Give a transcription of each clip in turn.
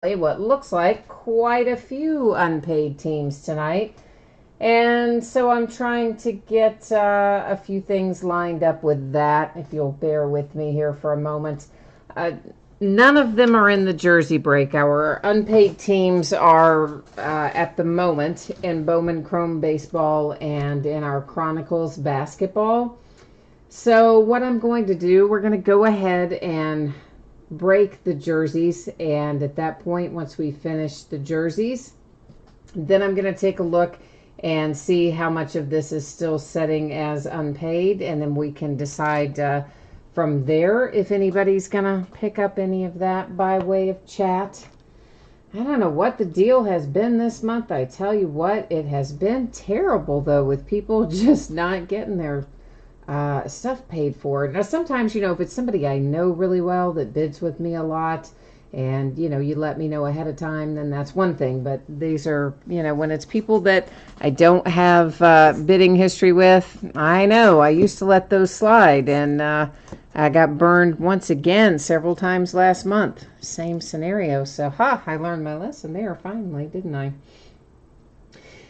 What looks like quite a few unpaid teams tonight. And so I'm trying to get a few things lined up with that, if you'll bear with me here for a moment. Uh, None of them are in the jersey break. Our unpaid teams are at the moment in Bowman Chrome Baseball and in our Chronicles Basketball. So what I'm going to do, we're going to go ahead and break the jerseys, and at that point, once we finish the jerseys, then I'm going to take a look and see how much of this is still setting as unpaid, and then we can decide from there if anybody's going to pick up any of that by way of chat. I don't know what the deal has been this month. I tell you what, it has been terrible though, with people just not getting their stuff paid for. Now, sometimes, if it's somebody I know really well that bids with me a lot, and you let me know ahead of time, then that's one thing. But these are, when it's people that I don't have bidding history with, I know I used to let those slide, and I got burned once again several times last month. Same scenario. So, I learned my lesson there finally, didn't I?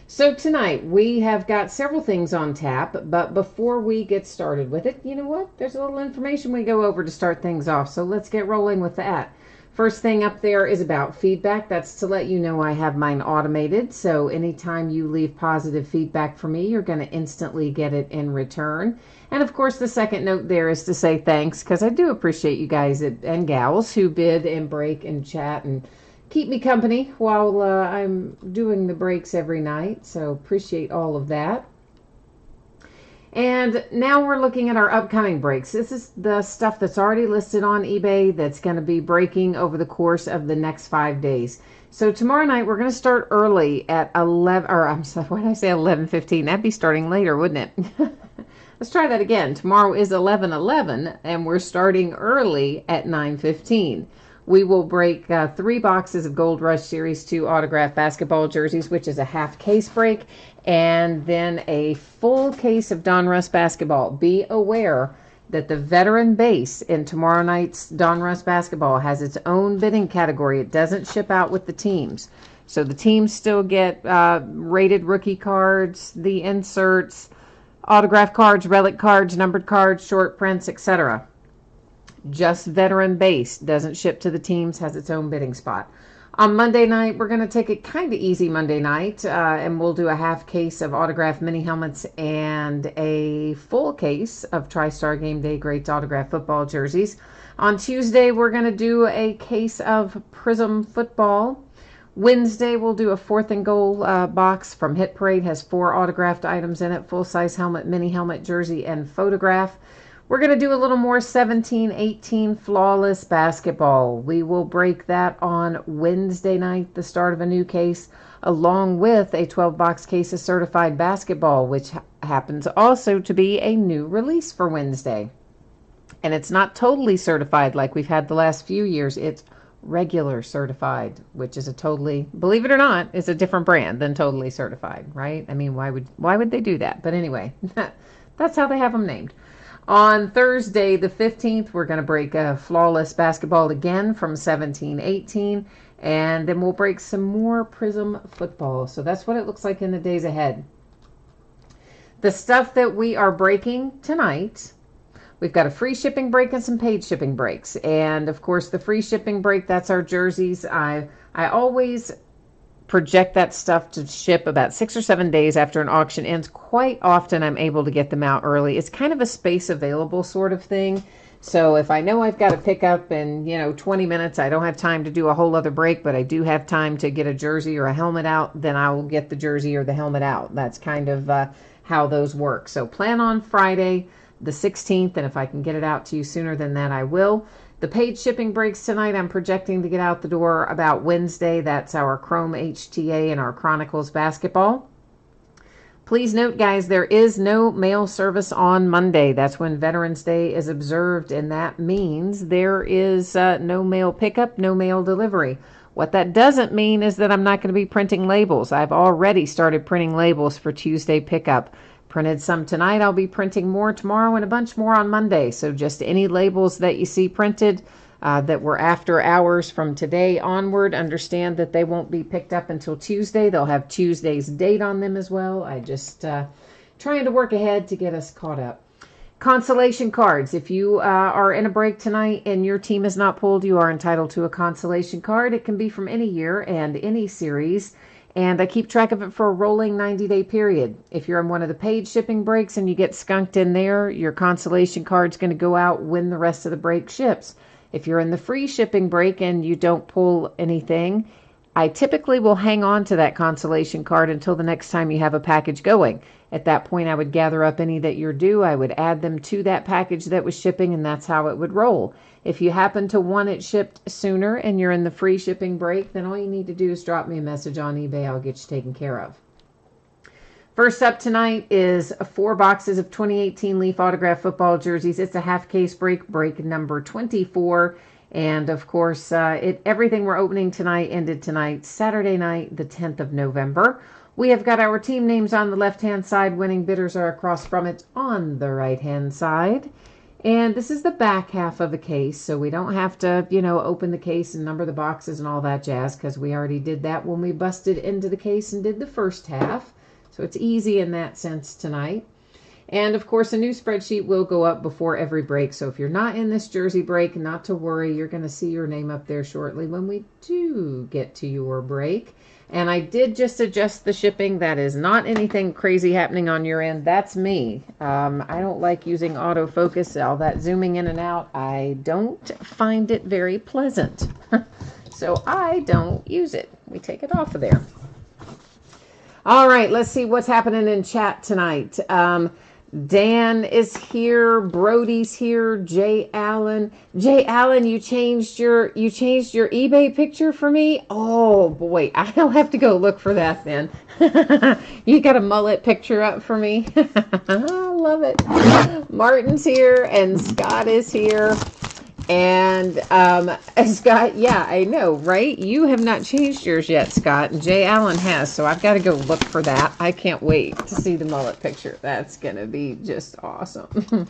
So tonight we have got several things on tap, but before we get started with it, you know what? There's a little information we go over to start things off, so let's get rolling with that. First thing up there is about feedback. That's to let you know I have mine automated, so anytime you leave positive feedback for me, you're going to instantly get it in return. And of course, the second note there is to say thanks, because I do appreciate you guys and gals who bid and break and chat and keep me company while I'm doing the breaks every night. So appreciate all of that. And now we're looking at our upcoming breaks. This is the stuff that's already listed on eBay that's going to be breaking over the course of the next 5 days. So tomorrow night we're going to start early at 11, or I'm sorry, why did I say 11:15? That'd be starting later, wouldn't it? Let's try that again. Tomorrow is 11:11 and we're starting early at 9:15. We will break 3 boxes of Gold Rush Series 2 autographed basketball jerseys, which is a half case break, and then a full case of Donruss basketball. Be aware that the veteran base in tomorrow night's Donruss basketball has its own bidding category. It doesn't ship out with the teams. So the teams still get rated rookie cards, the inserts, autograph cards, relic cards, numbered cards, short prints, etc. Just veteran base doesn't ship to the teams, has its own bidding spot. On Monday night, we're going to take it kind of easy Monday night, and we'll do a half case of autographed mini helmets and a full case of TriStar Game Day Greats autographed football jerseys. On Tuesday, we're going to do a case of Prism football. Wednesday, we'll do a 4th and goal box from Hit Parade. Has 4 autographed items in it, full-size helmet, mini helmet, jersey, and photograph. We're going to do a little more 17-18 flawless basketball. We will break that on Wednesday night, the start of a new case, along with a 12-box case of certified basketball, which happens also to be a new release for Wednesday. And it's not totally certified like we've had the last few years. It's regular certified, which is a totally, believe it or not, is a different brand than totally certified, right? I mean, why would they do that? But anyway, that's how they have them named. On Thursday, the 15th, we're going to break a flawless basketball again from 17-18, and then we'll break some more Prism football. So that's what it looks like in the days ahead. The stuff that we are breaking tonight, we've got a free shipping break and some paid shipping breaks. And of course, the free shipping break, that's our jerseys. I always project that stuff to ship about 6 or 7 days after an auction ends. Quite often I'm able to get them out early. It's kind of a space available sort of thing. So if I know I've got to pick up in 20 minutes, I don't have time to do a whole other break, but I do have time to get a jersey or a helmet out, then I will get the jersey or the helmet out. That's kind of how those work. So plan on Friday the 16th, and if I can get it out to you sooner than that, I will. The paid shipping breaks tonight, I'm projecting to get out the door about Wednesday. That's our Chrome HTA and our Chronicles basketball. Please note, guys, there is no mail service on Monday. That's when Veterans Day is observed, and that means there is no mail pickup, no mail delivery. What that doesn't mean is that I'm not going to be printing labels. I've already started printing labels for Tuesday pickup. Printed some tonight. I'll be printing more tomorrow and a bunch more on Monday. So just any labels that you see printed, that were after hours from today onward. Understand that they won't be picked up until Tuesday. They'll have Tuesday's date on them as well. I just trying to work ahead to get us caught up. Consolation cards. If you are in a break tonight and your team is not pulled, you are entitled to a consolation card. It can be from any year and any series. And I keep track of it for a rolling 90-day period. If you're in one of the paid shipping breaks and you get skunked in there, your consolation card's going to go out when the rest of the break ships. If you're in the free shipping break and you don't pull anything, I typically will hang on to that consolation card until the next time you have a package going. At that point, I would gather up any that you're due. I would add them to that package that was shipping, and that's how it would roll. If you happen to want it shipped sooner and you're in the free shipping break, then all you need to do is drop me a message on eBay. I'll get you taken care of. First up tonight is 4 boxes of 2018 Leaf Autograph football jerseys. It's a half case break, break number 24. And of course, everything we're opening tonight ended tonight, Saturday night, the 10th of November. We have got our team names on the left-hand side. Winning bidders are across from it on the right-hand side. And this is the back half of the case, so we don't have to, open the case and number the boxes and all that jazz, because we already did that when we busted into the case and did the first half. So it's easy in that sense tonight. And of course, a new spreadsheet will go up before every break. So if you're not in this jersey break, not to worry, you're going to see your name up there shortly when we do get to your break. And I did just adjust the shipping. That is not anything crazy happening on your end. That's me. I don't like using autofocus, all that zooming in and out. I don't find it very pleasant. So I don't use it. We take it off of there. All right, let's see what's happening in chat tonight. Dan is here, Brody's here, Jay Allen. Jay Allen, you changed your eBay picture for me? Oh boy, I'll have to go look for that then. You got a mullet picture up for me? I love it. Martin's here and Scott is here. And Scott, yeah, I know, right? You have not changed yours yet, Scott, and Jay Allen has, so I've got to go look for that. I can't wait to see the mullet picture. That's going to be just awesome.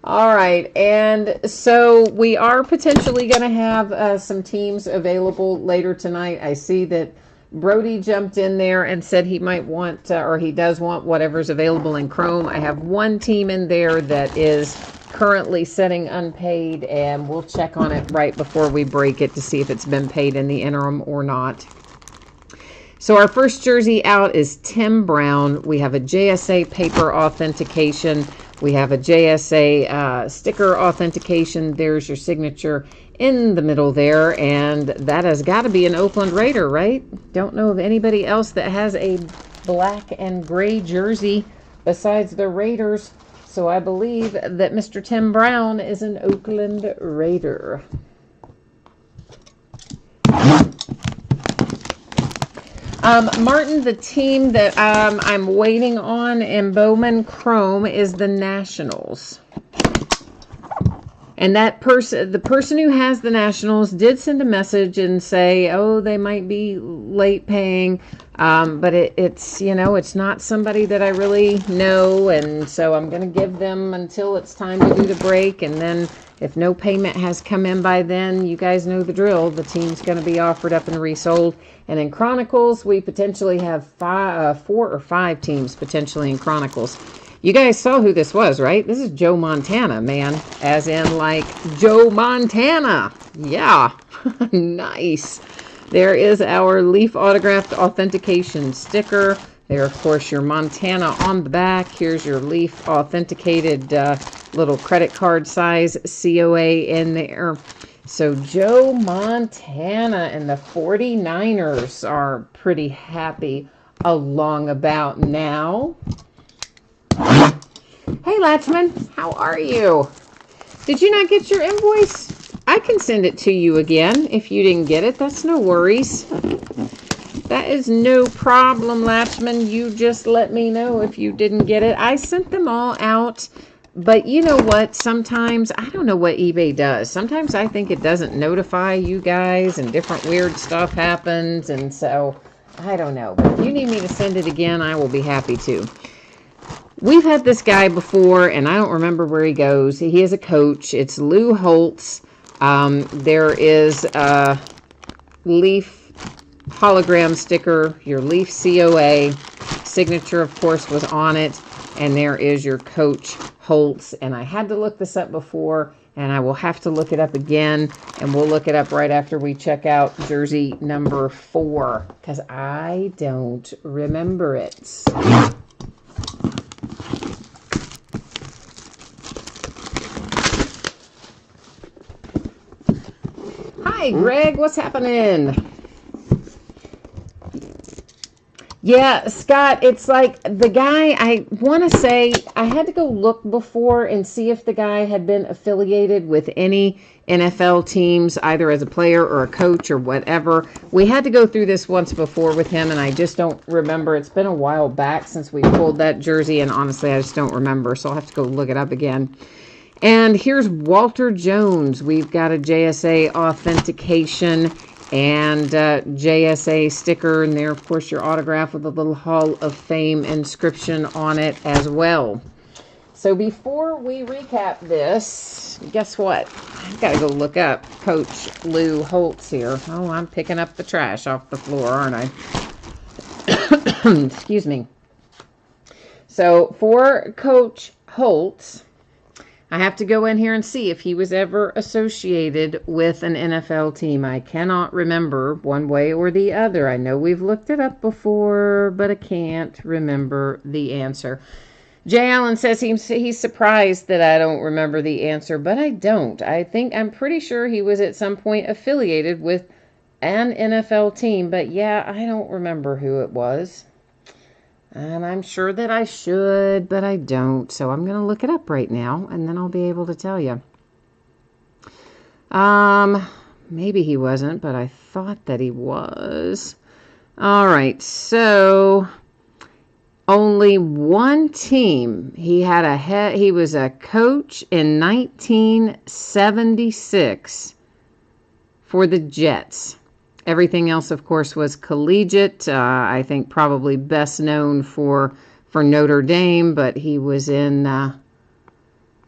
All right, and so we are potentially going to have some teams available later tonight. I see that Brody jumped in there and said he might want, or he does want whatever's available in Chrome. I have one team in there that is currently setting unpaid, and we'll check on it right before we break it to see if it's been paid in the interim or not. So our first jersey out is Tim Brown. We have a JSA paper authentication. We have a JSA sticker authentication. There's your signature in the middle there, and that has got to be an Oakland Raider, right? Don't know of anybody else that has a black and gray jersey besides the Raiders. So I believe that Mr. Tim Brown is an Oakland Raider. Martin, the team that I'm waiting on in Bowman Chrome is the Nationals. And that the person who has the Nationals did send a message and say, oh, they might be late paying. But it's not somebody that I really know. And so I'm going to give them until it's time to do the break. And then if no payment has come in by then, you guys know the drill. The team's going to be offered up and resold. And in Chronicles, we potentially have 4 or 5 teams potentially in Chronicles. You guys saw who this was, right? This is Joe Montana, man. As in, like, Joe Montana. Yeah. Nice. There is our Leaf Autographed Authentication sticker. There, of course, your Montana on the back. Here's your Leaf Authenticated little credit card size COA in there. So Joe Montana and the 49ers are pretty happy along about now. Hey, Latchman, how are you? Did you not get your invoice? I can send it to you again if you didn't get it. That's no worries. That is no problem, Latchman. You just let me know if you didn't get it. I sent them all out, but you know what? Sometimes, I don't know what eBay does. Sometimes I think it doesn't notify you guys and different weird stuff happens, and so I don't know. But if you need me to send it again, I will be happy to. We've had this guy before, and I don't remember where he goes. He is a coach. It's Lou Holtz. There is a Leaf hologram sticker, your Leaf COA. Signature, of course, was on it. And there is your Coach Holtz. And I had to look this up before, and I will have to look it up again. And we'll look it up right after we check out jersey number 4, because I don't remember it. Hi, Greg. What's happening? Yeah, Scott, it's like the guy, I want to say, I had to go look before and see if the guy had been affiliated with any NFL teams, either as a player or a coach or whatever. We had to go through this once before with him, and I just don't remember. It's been a while back since we pulled that jersey, and honestly, I just don't remember, so I'll have to go look it up again. And here's Walter Jones. We've got a JSA authentication and JSA sticker, and there, of course, your autograph with a little Hall of Fame inscription on it as well. So before we recap this, guess what? I've got to go look up Coach Lou Holtz here. Oh, I'm picking up the trash off the floor, aren't I? Excuse me. So for Coach Holtz, I have to go in here and see if he was ever associated with an NFL team. I cannot remember one way or the other. I know we've looked it up before, but I can't remember the answer. Jay Allen says he's surprised that I don't remember the answer, but I don't. I'm pretty sure he was at some point affiliated with an NFL team, but yeah, I don't remember who it was. And I'm sure that I should, but I don't. So I'm going to look it up right now, and then I'll be able to tell you. Maybe he wasn't, but I thought that he was. All right, so only one team. He was a coach in 1976 for the Jets. Everything else, of course, was collegiate. I think probably best known for Notre Dame, but he was in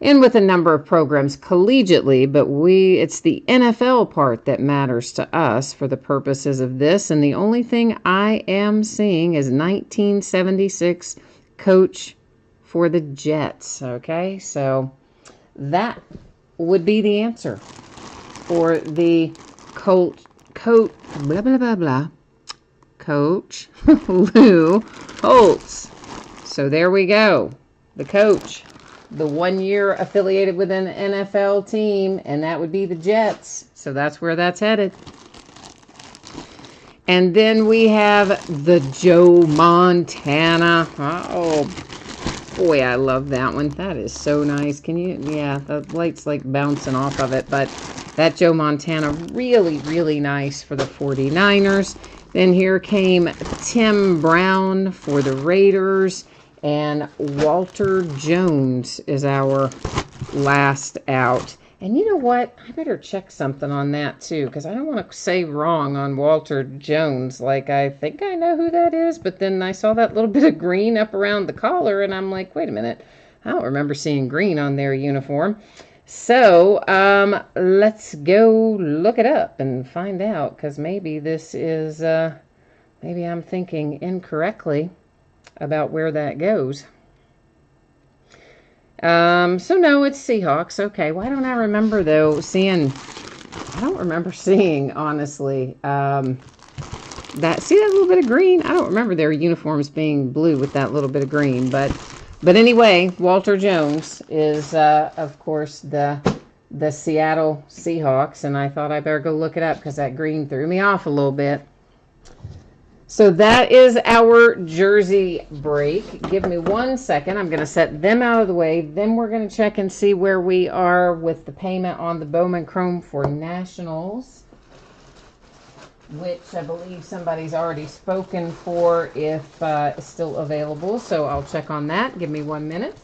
with a number of programs collegiately. But it's the NFL part that matters to us for the purposes of this. And the only thing I am seeing is 1976 coach for the Jets. Okay, so that would be the answer for the Coach blah, blah, blah, blah. Coach Lou Holtz. So there we go. The coach. The 1 year affiliated with an NFL team, and that would be the Jets. So that's where that's headed. And then we have the Joe Montana. Oh, boy, I love that one. That is so nice. Yeah, the light's like bouncing off of it, but that Joe Montana, really, really nice for the 49ers. Then here came Tim Brown for the Raiders. And Walter Jones is our last out. And you know what? I better check something on that, too, because I don't want to say wrong on Walter Jones. Like, I think I know who that is, but then I saw that little bit of green up around the collar, and I'm like, wait a minute. I don't remember seeing green on their uniform. So, let's go look it up and find out, because maybe this is, maybe I'm thinking incorrectly about where that goes. So no, it's Seahawks. Okay, why don't I remember, though, I don't remember seeing, honestly, see that little bit of green? I don't remember their uniforms being blue with that little bit of green, but anyway, Walter Jones is, of course, the Seattle Seahawks, and I thought I better go look it up because that green threw me off a little bit. So that is our jersey break. Give me 1 second. I'm going to set them out of the way. Then we're going to check and see where we are with the payment on the Bowman Chrome for Nationals, which I believe somebody's already spoken for if it's still available. So I'll check on that. Give me 1 minute.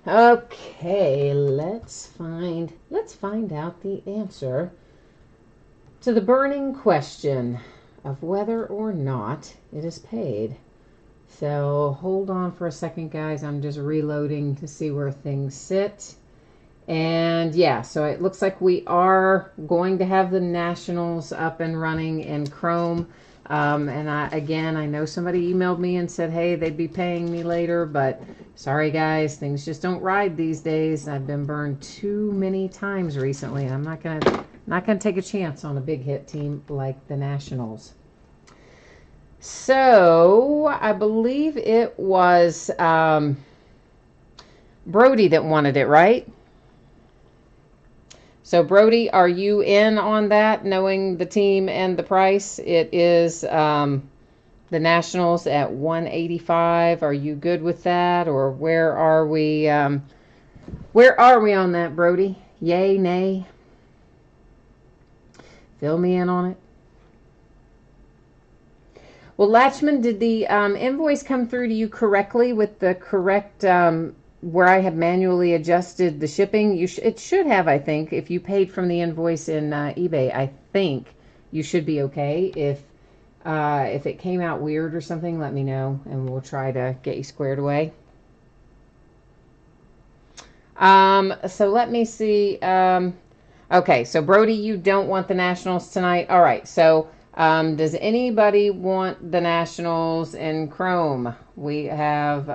Okay, let's find out the answer to the burning question of whether or not it is paid. So hold on for a second, guys. I'm just reloading to see where things sit. And yeah, so it looks like we are going to have the Nationals up and running in Chrome. And I know somebody emailed me and said, hey, they'd be paying me later, but sorry guys, things just don't ride these days. I've been burned too many times recently, and I'm not gonna take a chance on a big hit team like the Nationals. So I believe it was Brody that wanted it, right? So Brody, are you in on that, knowing the team and the price? It is the Nationals at 185. Are you good with that, or where are we? Where are we on that, Brody? Yay, nay? Fill me in on it. Well, Latchman, did the invoice come through to you correctly with the correct where I have manually adjusted the shipping? It should have, I think. If you paid from the invoice in eBay, I think you should be okay. If it came out weird or something, let me know, and we'll try to get you squared away. So let me see. Okay, so Brody, you don't want the Nationals tonight. All right, so does anybody want the Nationals in Chrome? We have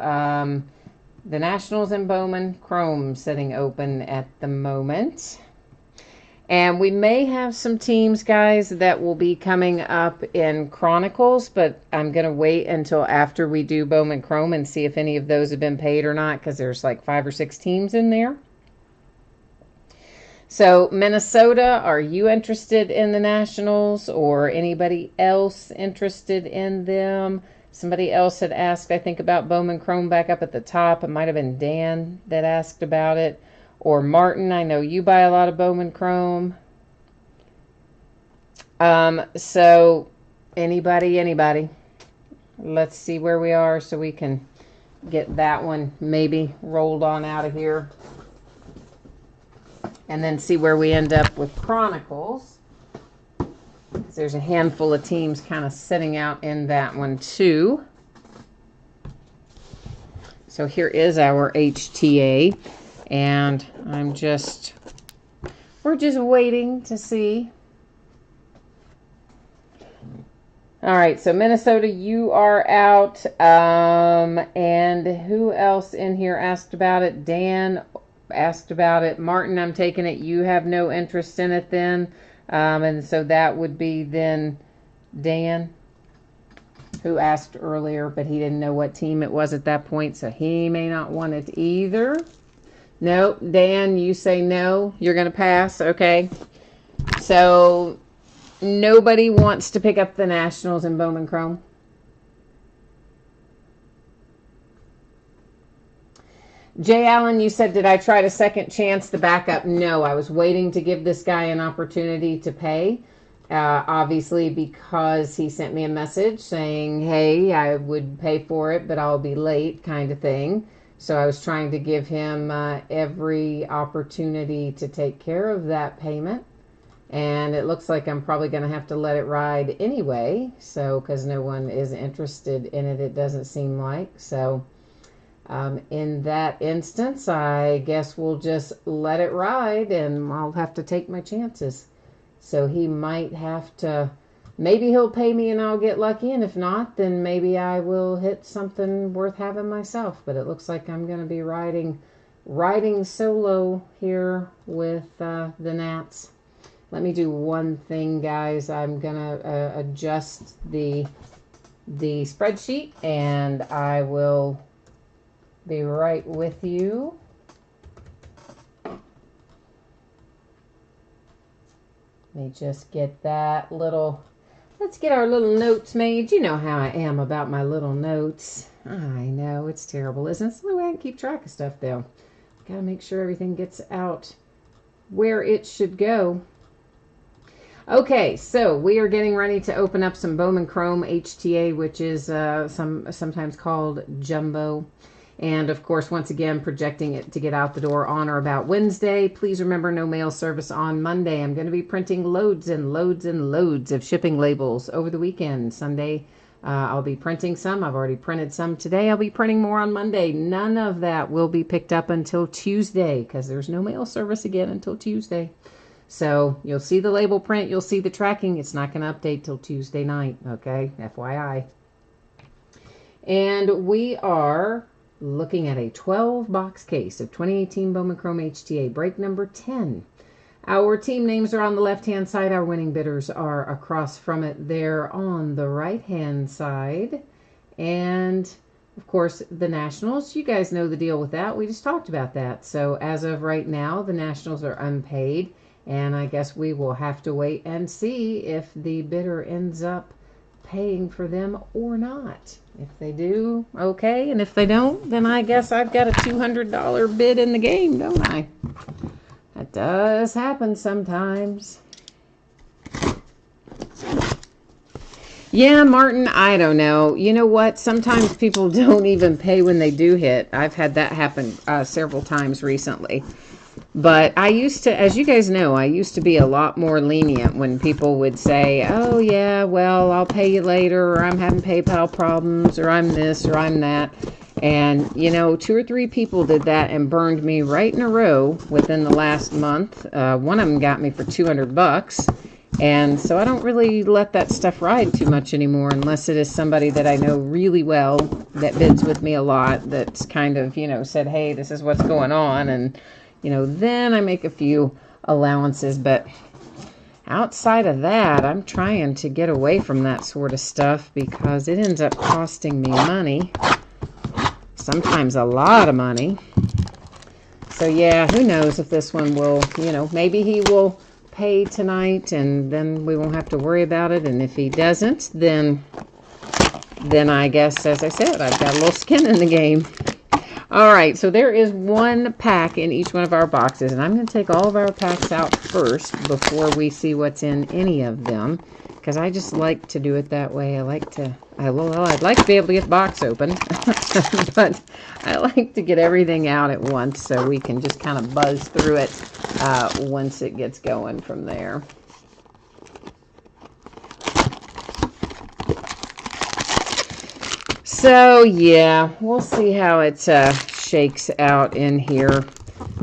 the Nationals in Bowman Chrome sitting open at the moment. And we may have some teams, guys, that will be coming up in Chronicles, but I'm going to wait until after we do Bowman Chrome and see if any of those have been paid or not, because there's like 5 or 6 teams in there. So Minnesota, are you interested in the Nationals, or anybody else interested in them? Somebody else had asked, I think, about Bowman Chrome back up at the top. It might have been Dan that asked about it. Or Martin, I know you buy a lot of Bowman Chrome. So anybody. Let's see where we are so we can get that one maybe rolled on out of here. And then see where we end up with Chronicles. There's a handful of teams kind of sitting out in that one too. So here is our HTA. And we're just waiting to see. All right, so Minnesota, you are out. And who else in here asked about it? Dan asked about it. Martin, I'm taking it you have no interest in it then. And so that would be then Dan, who asked earlier, but he didn't know what team it was at that point, so he may not want it either. No, Dan, you say no. You're going to pass. Okay. So nobody wants to pick up the Nationals in Bowman Chrome. Jay Allen, you said, did I try to second chance the backup? No, I was waiting to give this guy an opportunity to pay. Obviously, because he sent me a message saying, hey, I would pay for it, but I'll be late, kind of thing. So I was trying to give him every opportunity to take care of that payment. And it looks like I'm probably going to have to let it ride anyway. So, because no one is interested in it, it doesn't seem like. So, in that instance, I guess we'll just let it ride and I'll have to take my chances. So he might have to, maybe he'll pay me and I'll get lucky, and if not, then maybe I will hit something worth having myself. But it looks like I'm going to be riding solo here with the Nats. Let me do one thing, guys. I'm going to adjust the spreadsheet, and I will be right with you. Let me just get that little, let's get our little notes made. You know how I am about my little notes. I know, it's terrible, isn't it? It's the only way I can keep track of stuff, though. Gotta make sure everything gets out where it should go. Okay, so we are getting ready to open up some Bowman Chrome HTA, which is sometimes called Jumbo. And of course, once again, projecting it to get out the door on or about Wednesday. Please remember, no mail service on Monday. I'm going to be printing loads and loads and loads of shipping labels over the weekend. Sunday, I'll be printing some. I've already printed some today. I'll be printing more on Monday. None of that will be picked up until Tuesday because there's no mail service again until Tuesday. So you'll see the label print. You'll see the tracking. It's not going to update till Tuesday night. Okay, FYI. And we are looking at a 12-box case of 2018 Bowman Chrome HTA, break number 10. Our team names are on the left-hand side. Our winning bidders are across from it there on the right-hand side. And, of course, the Nationals. You guys know the deal with that. We just talked about that. So, as of right now, the Nationals are unpaid. And I guess we will have to wait and see if the bidder ends up paying for them or not. If they do, okay, and if they don't, then I guess I've got a $200 bid in the game, don't I? That does happen sometimes. Yeah, Martin, I don't know. You know what? Sometimes people don't even pay when they do hit. I've had that happen several times recently. But I used to, as you guys know, I used to be a lot more lenient when people would say, oh, yeah, well, I'll pay you later, or I'm having PayPal problems, or I'm this, or I'm that. And, you know, 2 or 3 people did that and burned me right in a row within the last month. One of them got me for $200. And so I don't really let that stuff ride too much anymore unless it is somebody that I know really well that bids with me a lot, that's kind of, you know, said, hey, this is what's going on. And, you know, then I make a few allowances. But outside of that, I'm trying to get away from that sort of stuff because it ends up costing me money. Sometimes a lot of money. So yeah, who knows if this one will, you know, maybe he will pay tonight and then we won't have to worry about it. And if he doesn't, then I guess, as I said, I've got a little skin in the game. All right, so there is 1 pack in each one of our boxes, and I'm going to take all of our packs out first before we see what's in any of them, because I just like to do it that way. I like to, well, I'd like to be able to get the box open, but I like to get everything out at once so we can just kind of buzz through it once it gets going from there. So, yeah, we'll see how it shakes out in here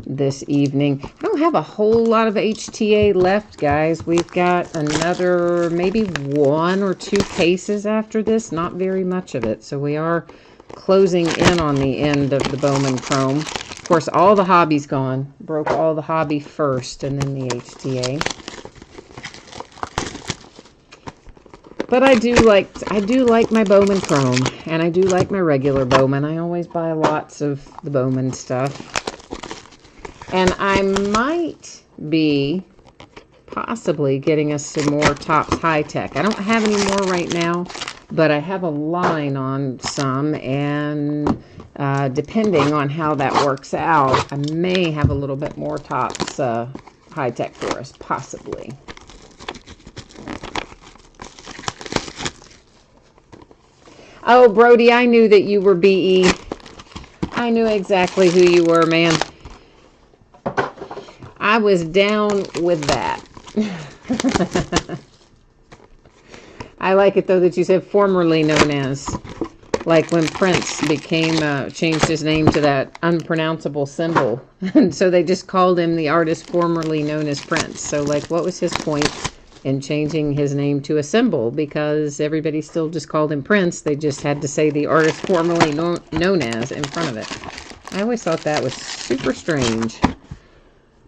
this evening. I don't have a whole lot of HTA left, guys. We've got another maybe 1 or 2 cases after this. Not very much of it. So we are closing in on the end of the Bowman Chrome. Of course, all the hobby's gone. Broke all the hobby first and then the HTA. But I do like my Bowman Chrome, and I do like my regular Bowman. I always buy lots of the Bowman stuff. And I might be possibly getting us some more Topps High Tech. I don't have any more right now, but I have a line on some, and depending on how that works out, I may have a little bit more Topps High Tech for us, possibly. Oh, Brody, I knew that you were BE. I knew exactly who you were, man. I was down with that. I like it, though, that you said formerly known as. Like when Prince became, changed his name to that unpronounceable symbol. And so they just called him the artist formerly known as Prince. So, like, what was his point in changing his name to a symbol? Because everybody still just called him Prince. They just had to say the artist formerly known as in front of it. I always thought that was super strange.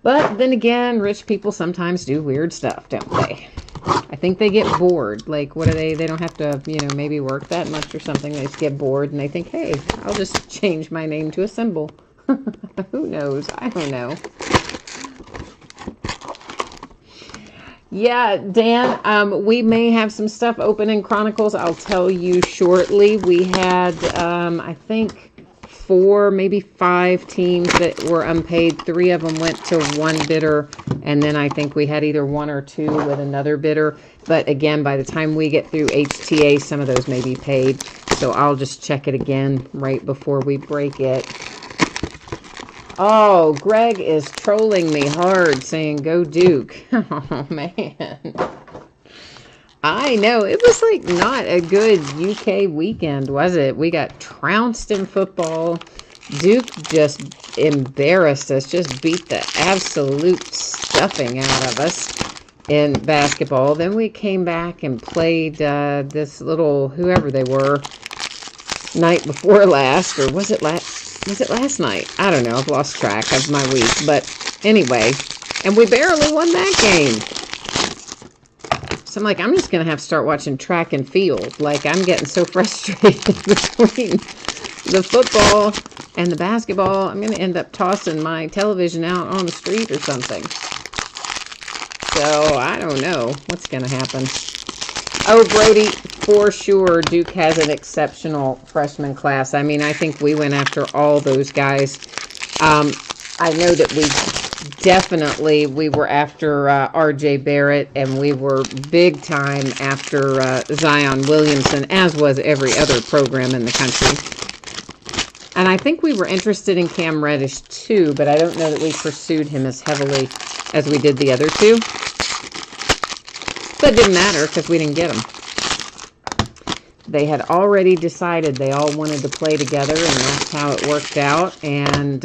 But then again, rich people sometimes do weird stuff, don't they? I think they get bored. Like, what are they? They don't have to, you know, maybe work that much or something. They just get bored and they think, hey, I'll just change my name to a symbol. Who knows? I don't know. Yeah, Dan, we may have some stuff open in Chronicles. I'll tell you shortly. We had, I think, 4, maybe 5 teams that were unpaid. 3 of them went to 1 bidder, and then I think we had either 1 or 2 with another bidder. But again, by the time we get through HTA, some of those may be paid. So I'll just check it again right before we break it. Oh, Greg is trolling me hard saying, go Duke. Oh, man. I know. It was like not a good UK weekend, was it? We got trounced in football. Duke just embarrassed us, just beat the absolute stuffing out of us in basketball. Then we came back and played this little, whoever they were, night before last, or was it last night? I don't know. I've lost track of my week. But anyway, and we barely won that game. So I'm like, I'm just going to have to start watching track and field. Like, I'm getting so frustrated between the football and the basketball. I'm going to end up tossing my television out on the street or something. So I don't know what's going to happen. Oh, Brody, for sure, Duke has an exceptional freshman class. I mean, I think we went after all those guys. I know that we were after R.J. Barrett, and we were big time after Zion Williamson, as was every other program in the country. And I think we were interested in Cam Reddish too, but I don't know that we pursued him as heavily as we did the other two. But it didn't matter because we didn't get them. They had already decided they all wanted to play together, and that's how it worked out. And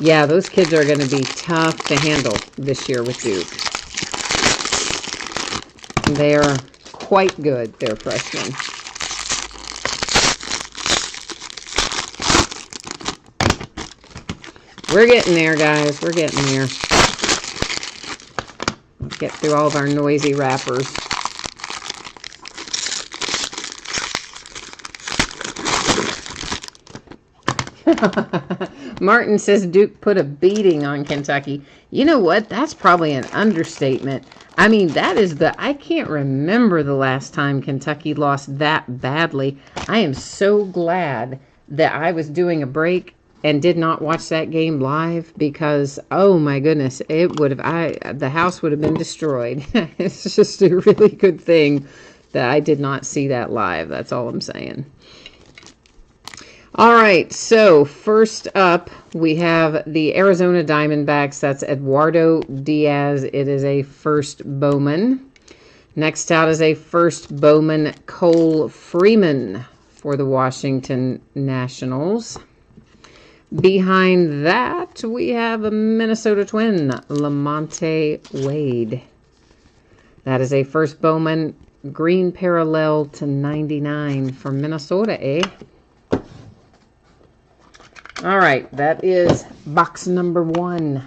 yeah, those kids are going to be tough to handle this year with Duke. They're quite good, they're freshmen. We're getting there, guys. We're getting there. Let's get through all of our noisy wrappers. Martin says Duke put a beating on Kentucky. You know what? That's probably an understatement. I mean, that is I can't remember the last time Kentucky lost that badly. I am so glad that I was doing a break and did not watch that game live, because, oh my goodness, it would have, the house would have been destroyed. It's just a really good thing that I did not see that live. That's all I'm saying. All right, so first up, we have the Arizona Diamondbacks. That's Eduardo Diaz. It is a first Bowman. Next out is a first Bowman, Cole Freeman for the Washington Nationals. Behind that, we have a Minnesota Twin, Lamonte Wade. That is a first Bowman, green parallel to 99 for Minnesota, eh? All right, that is box number 1.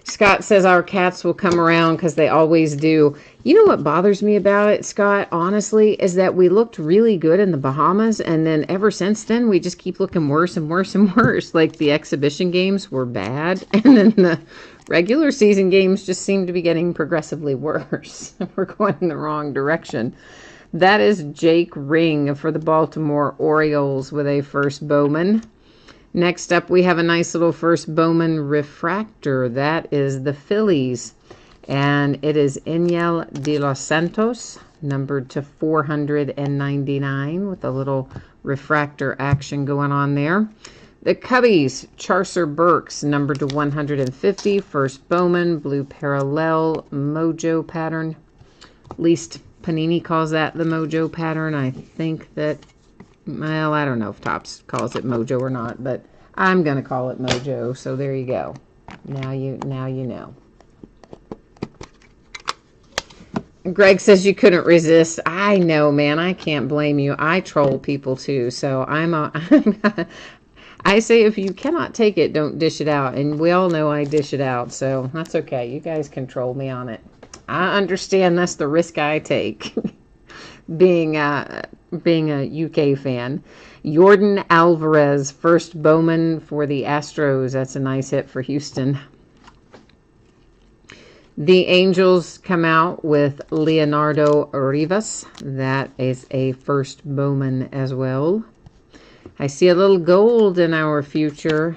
Scott says our cats will come around because they always do. You know what bothers me about it, Scott, honestly, is that we looked really good in the Bahamas, and then ever since then, we just keep looking worse and worse and worse. Like, the exhibition games were bad, and then the regular season games just seem to be getting progressively worse. We're going in the wrong direction. That is Jake Ring for the Baltimore Orioles with a first Bowman. Next up, we have a nice little first Bowman refractor. That is the Phillies. And it is Enyel de los Santos, numbered to 499 with a little refractor action going on there. The Cubbies, Charcer Burks, numbered to 150, first Bowman, blue parallel, mojo pattern. At least Panini calls that the mojo pattern. I think that, well, I don't know if Topps calls it mojo or not, but I'm going to call it mojo, so there you go. Now you know. Greg says you couldn't resist. I know, man. I can't blame you. I troll people too, so I say if you cannot take it, don't dish it out, and we all know I dish it out, so that's okay. You guys can troll me on it. I understand that's the risk I take, being a UK fan. Jordan Alvarez, first Bowman for the Astros. That's a nice hit for Houston. The Angels come out with Leonardo Rivas. That is a first Bowman as well. I see a little gold in our future.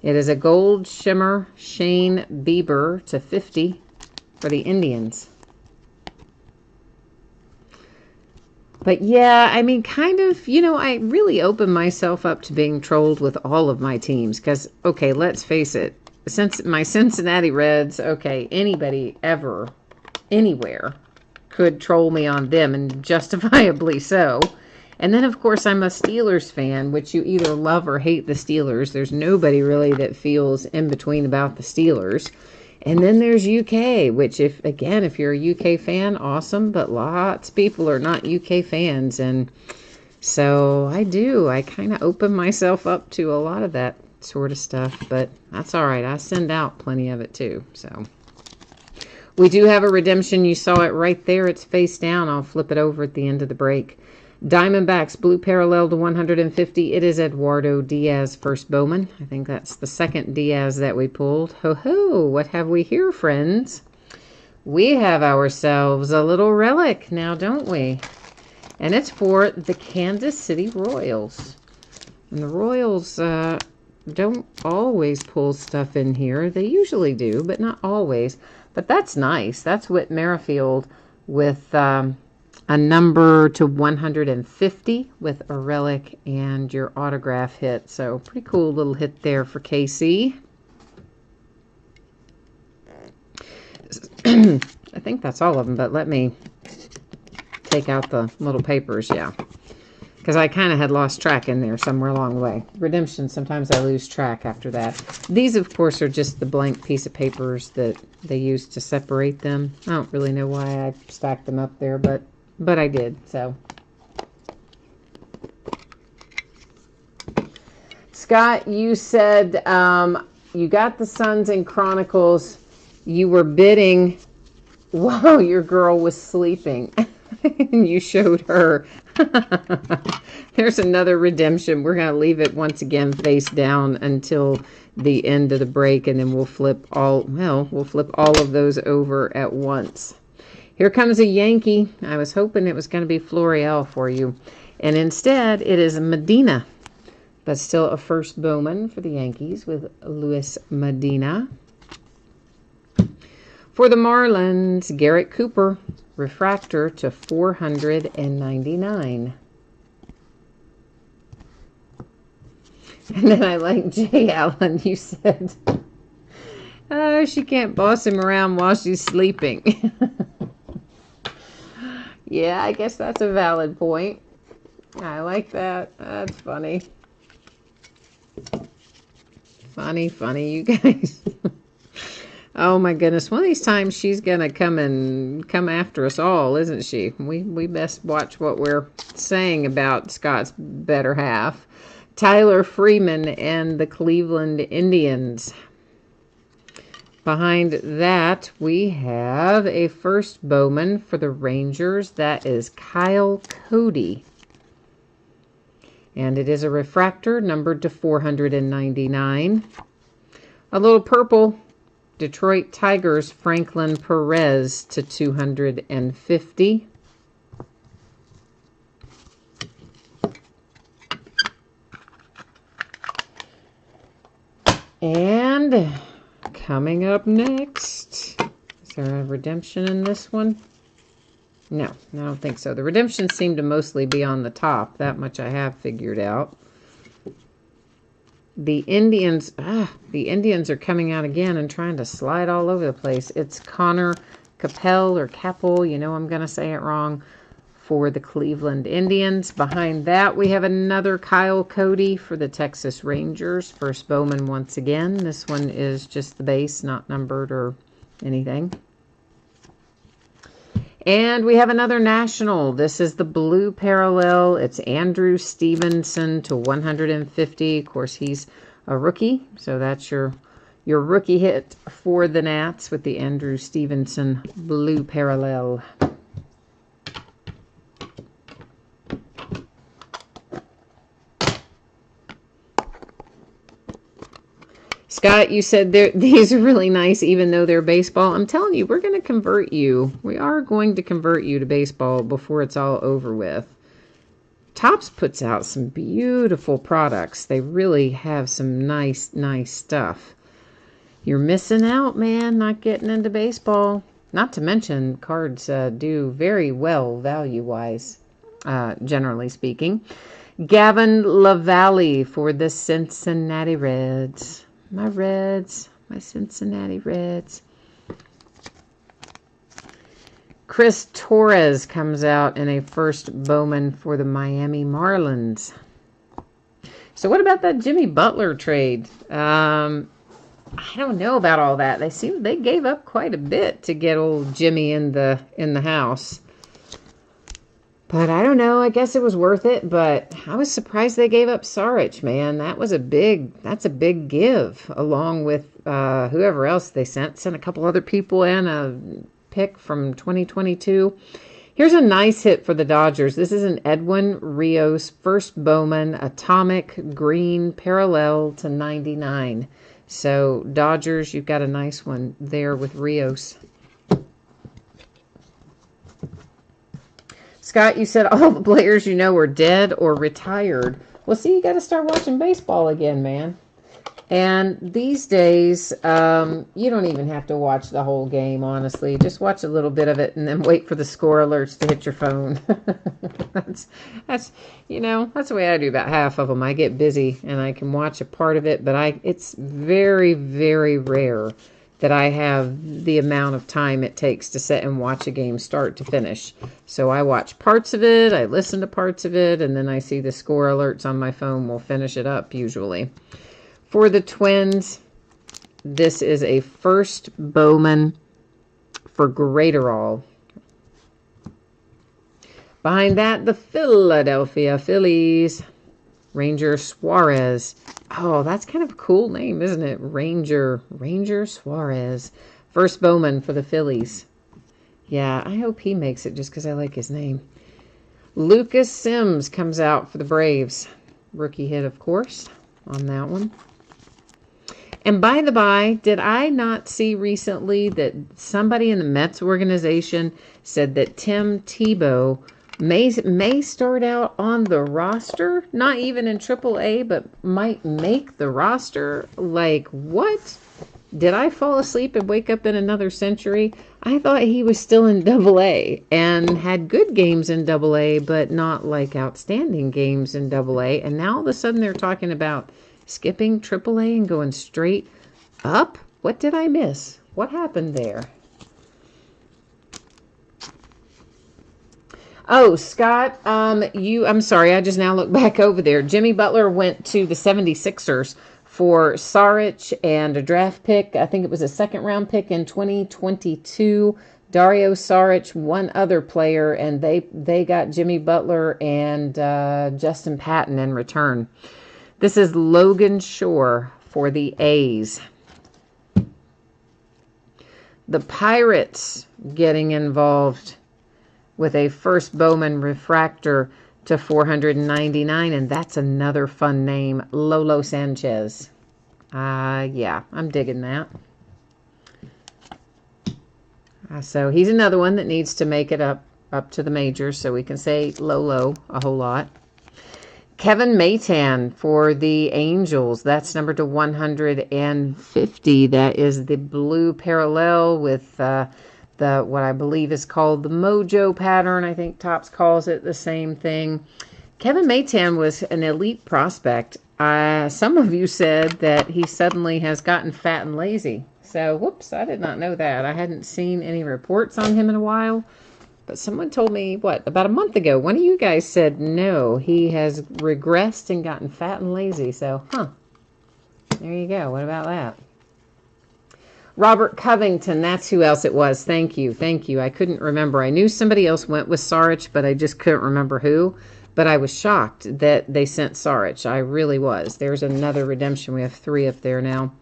It is a gold shimmer Shane Bieber to 50 for the Indians. But yeah, I mean, kind of, I really open myself up to being trolled with all of my teams because, okay, let's face it, since my Cincinnati Reds, okay, anybody ever, anywhere could troll me on them, and justifiably so. And then, of course, I'm a Steelers fan, which you either love or hate the Steelers. There's nobody really that feels in between about the Steelers. And then there's UK, which if you're a UK fan, awesome, but lots of people are not UK fans. And so I kind of open myself up to a lot of that sort of stuff, but that's all right. I send out plenty of it too. So we do have a redemption. You saw it right there. It's face down. I'll flip it over at the end of the break. Diamondbacks, blue parallel to 150. It is Eduardo Diaz, first Bowman. I think that's the second Diaz that we pulled. Ho-ho, what have we here, friends? We have ourselves a little relic now, don't we? And it's for the Kansas City Royals. And the Royals don't always pull stuff in here. They usually do, but not always. But that's nice. That's Whit Merrifield with a number to 150 with a relic and your autograph hit. So pretty cool little hit there for KC. I think that's all of them, but let me take out the little papers, yeah. Because I kind of had lost track in there somewhere along the way. Redemption, sometimes I lose track after that. These, of course, are just the blank piece of papers that they use to separate them. I don't really know why I stacked them up there, but I did, so. Scott, you said you got the Suns and Chronicles. You were bidding while your girl was sleeping. And you showed her. There's another redemption. We're going to leave it once again face down until the end of the break, and then we'll flip all of those over at once. Here comes a Yankee. I was hoping it was going to be Florial for you. And instead, it is Medina. But still a first Bowman for the Yankees with Luis Medina. For the Marlins, Garrett Cooper. Refractor to 499. And then I like Jay Allen. You said, oh, she can't boss him around while she's sleeping. Yeah, I guess that's a valid point. I like that. That's funny. Funny, you guys. Oh my goodness. One of these times she's going to come after us all, isn't she? We best watch what we're saying about Scott's better half. Tyler Freeman and the Cleveland Indians. Behind that, we have a first Bowman for the Rangers. That is Kyle Cody. And it is a refractor numbered to 499. A little purple. Detroit Tigers, Franklin Perez to 250. And coming up next, is there a redemption in this one? No, I don't think so. The redemptions seem to mostly be on the top. That much I have figured out. The Indians are coming out again and trying to slide all over the place. It's Connor Capel or Capel, you know I'm going to say it wrong, for the Cleveland Indians. Behind that, we have another Kyle Cody for the Texas Rangers. First Bowman once again. This one is just the base, not numbered or anything. And we have another national. This is the blue parallel. It's Andrew Stevenson to 150. Of course, he's a rookie, so that's your rookie hit for the Nats with the Andrew Stevenson blue parallel. Scott, you said these are really nice, even though they're baseball. I'm telling you, we're going to convert you. We are going to convert you to baseball before it's all over with. Topps puts out some beautiful products. They really have some nice stuff. You're missing out, man, not getting into baseball. Not to mention, cards do very well value-wise. generally speaking. Gavin LaValle for the Cincinnati Reds. My Reds, my Cincinnati Reds. Chris Torres comes out in a first Bowman for the Miami Marlins. So what about that Jimmy Butler trade? I don't know about all that. They gave up quite a bit to get old Jimmy in the house. But I don't know. I guess it was worth it. But I was surprised they gave up Sarich, man. That's a big give, along with whoever else they sent a couple other people in, a pick from 2022. Here's a nice hit for the Dodgers. This is an Edwin Rios first Bowman atomic green parallel to 99. So Dodgers, you've got a nice one there with Rios. Scott, you said all the players you know are dead or retired. Well, see, you got to start watching baseball again, man. And these days, you don't even have to watch the whole game, honestly. Just watch a little bit of it and then wait for the score alerts to hit your phone. that's the way I do about half of them. I get busy and I can watch a part of it, but it's very, very rare that I have the amount of time it takes to sit and watch a game start to finish. So I watch parts of it, I listen to parts of it, and then I see the score alerts on my phone. We'll finish it up usually. For the Twins, this is a first Bowman for Graterol. Behind that, the Philadelphia Phillies, Ranger Suarez. Oh, that's kind of a cool name, isn't it? Ranger Suarez. First Bowman for the Phillies. Yeah, I hope he makes it just because I like his name. Lucas Sims comes out for the Braves. Rookie hit, of course, on that one. And by the by, did I not see recently that somebody in the Mets organization said that Tim Tebow may start out on the roster? Not even in AAA, but might make the roster? Like, what? Did I fall asleep and wake up in another century? I thought he was still in AA and had good games in AA, but not like outstanding games in AA. And now all of a sudden they're talking about skipping AAA and going straight up? What did I miss? What happened there? Oh, Scott, I'm sorry, I just now looked back over there. Jimmy Butler went to the 76ers for Sarich and a draft pick. I think it was a second-round pick in 2022. Dario Saric, one other player, and they got Jimmy Butler and Justin Patton in return. This is Logan Shore for the A's. The Pirates getting involved with a first Bowman refractor to 499, and that's another fun name, Lolo Sanchez. Yeah, I'm digging that. So he's another one that needs to make it up to the majors, so we can say Lolo a whole lot. Kevin Maytan for the Angels. That's numbered to 150. That is the blue parallel with the what I believe is called the Mojo pattern. I think Topps calls it the same thing. Kevin Maytan was an elite prospect. Some of you said that he suddenly has gotten fat and lazy. So, whoops, I did not know that. I hadn't seen any reports on him in a while. But someone told me, about a month ago, one of you guys said, no, he has regressed and gotten fat and lazy. So, there you go. What about that? Robert Covington, that's who else it was. Thank you. I couldn't remember. I knew somebody else went with Sarich, but I just couldn't remember who. But I was shocked that they sent Sarich. I really was. There's another redemption. We have 3 up there now.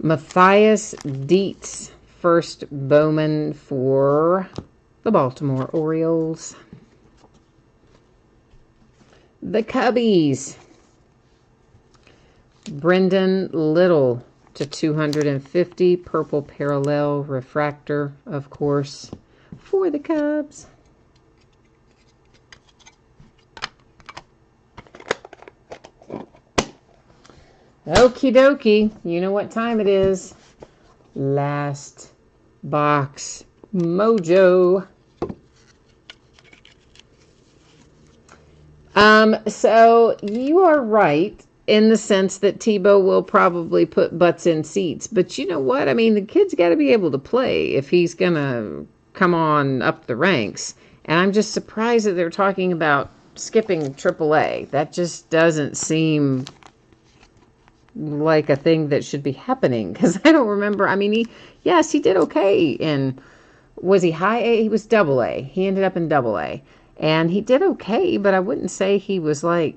Matthias Dietz, first Bowman for the Baltimore Orioles. The Cubbies. Brendan Little to 250, purple parallel refractor, of course, for the Cubs. Okie dokie, you know what time it is. Last box mojo. So you are right in the sense that Tebow will probably put butts in seats. But you know what? I mean, the kid's got to be able to play if he's going to come on up the ranks. And I'm just surprised that they're talking about skipping AAA. That just doesn't seem like a thing that should be happening, because I don't remember. I mean, he did okay in, was he high A? He was double A. He ended up in double A. And he did okay, but I wouldn't say he was like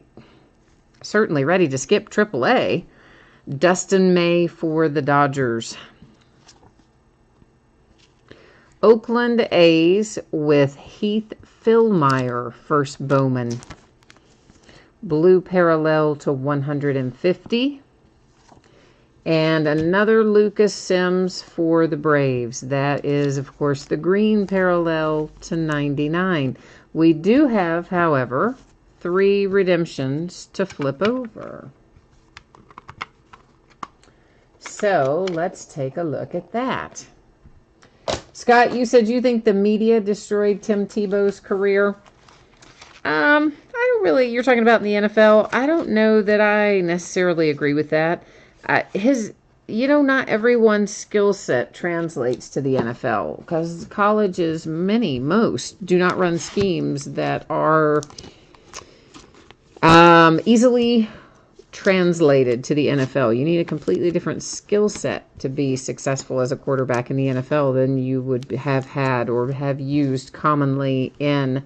certainly ready to skip AAA. Dustin May for the Dodgers. Oakland A's with Heath Fillmyer, first Bowman. Blue parallel to 150. And another Lucas Sims for the Braves. That is, of course, the green parallel to 99. We do have, however, 3 redemptions to flip over. So let's take a look at that. Scott, you said you think the media destroyed Tim Tebow's career. I don't really, you're talking about in the NFL. I don't know that I necessarily agree with that. Not everyone's skill set translates to the NFL, because colleges, most do not run schemes that are easily translated to the NFL. You need a completely different skill set to be successful as a quarterback in the NFL than you would have had or have used commonly in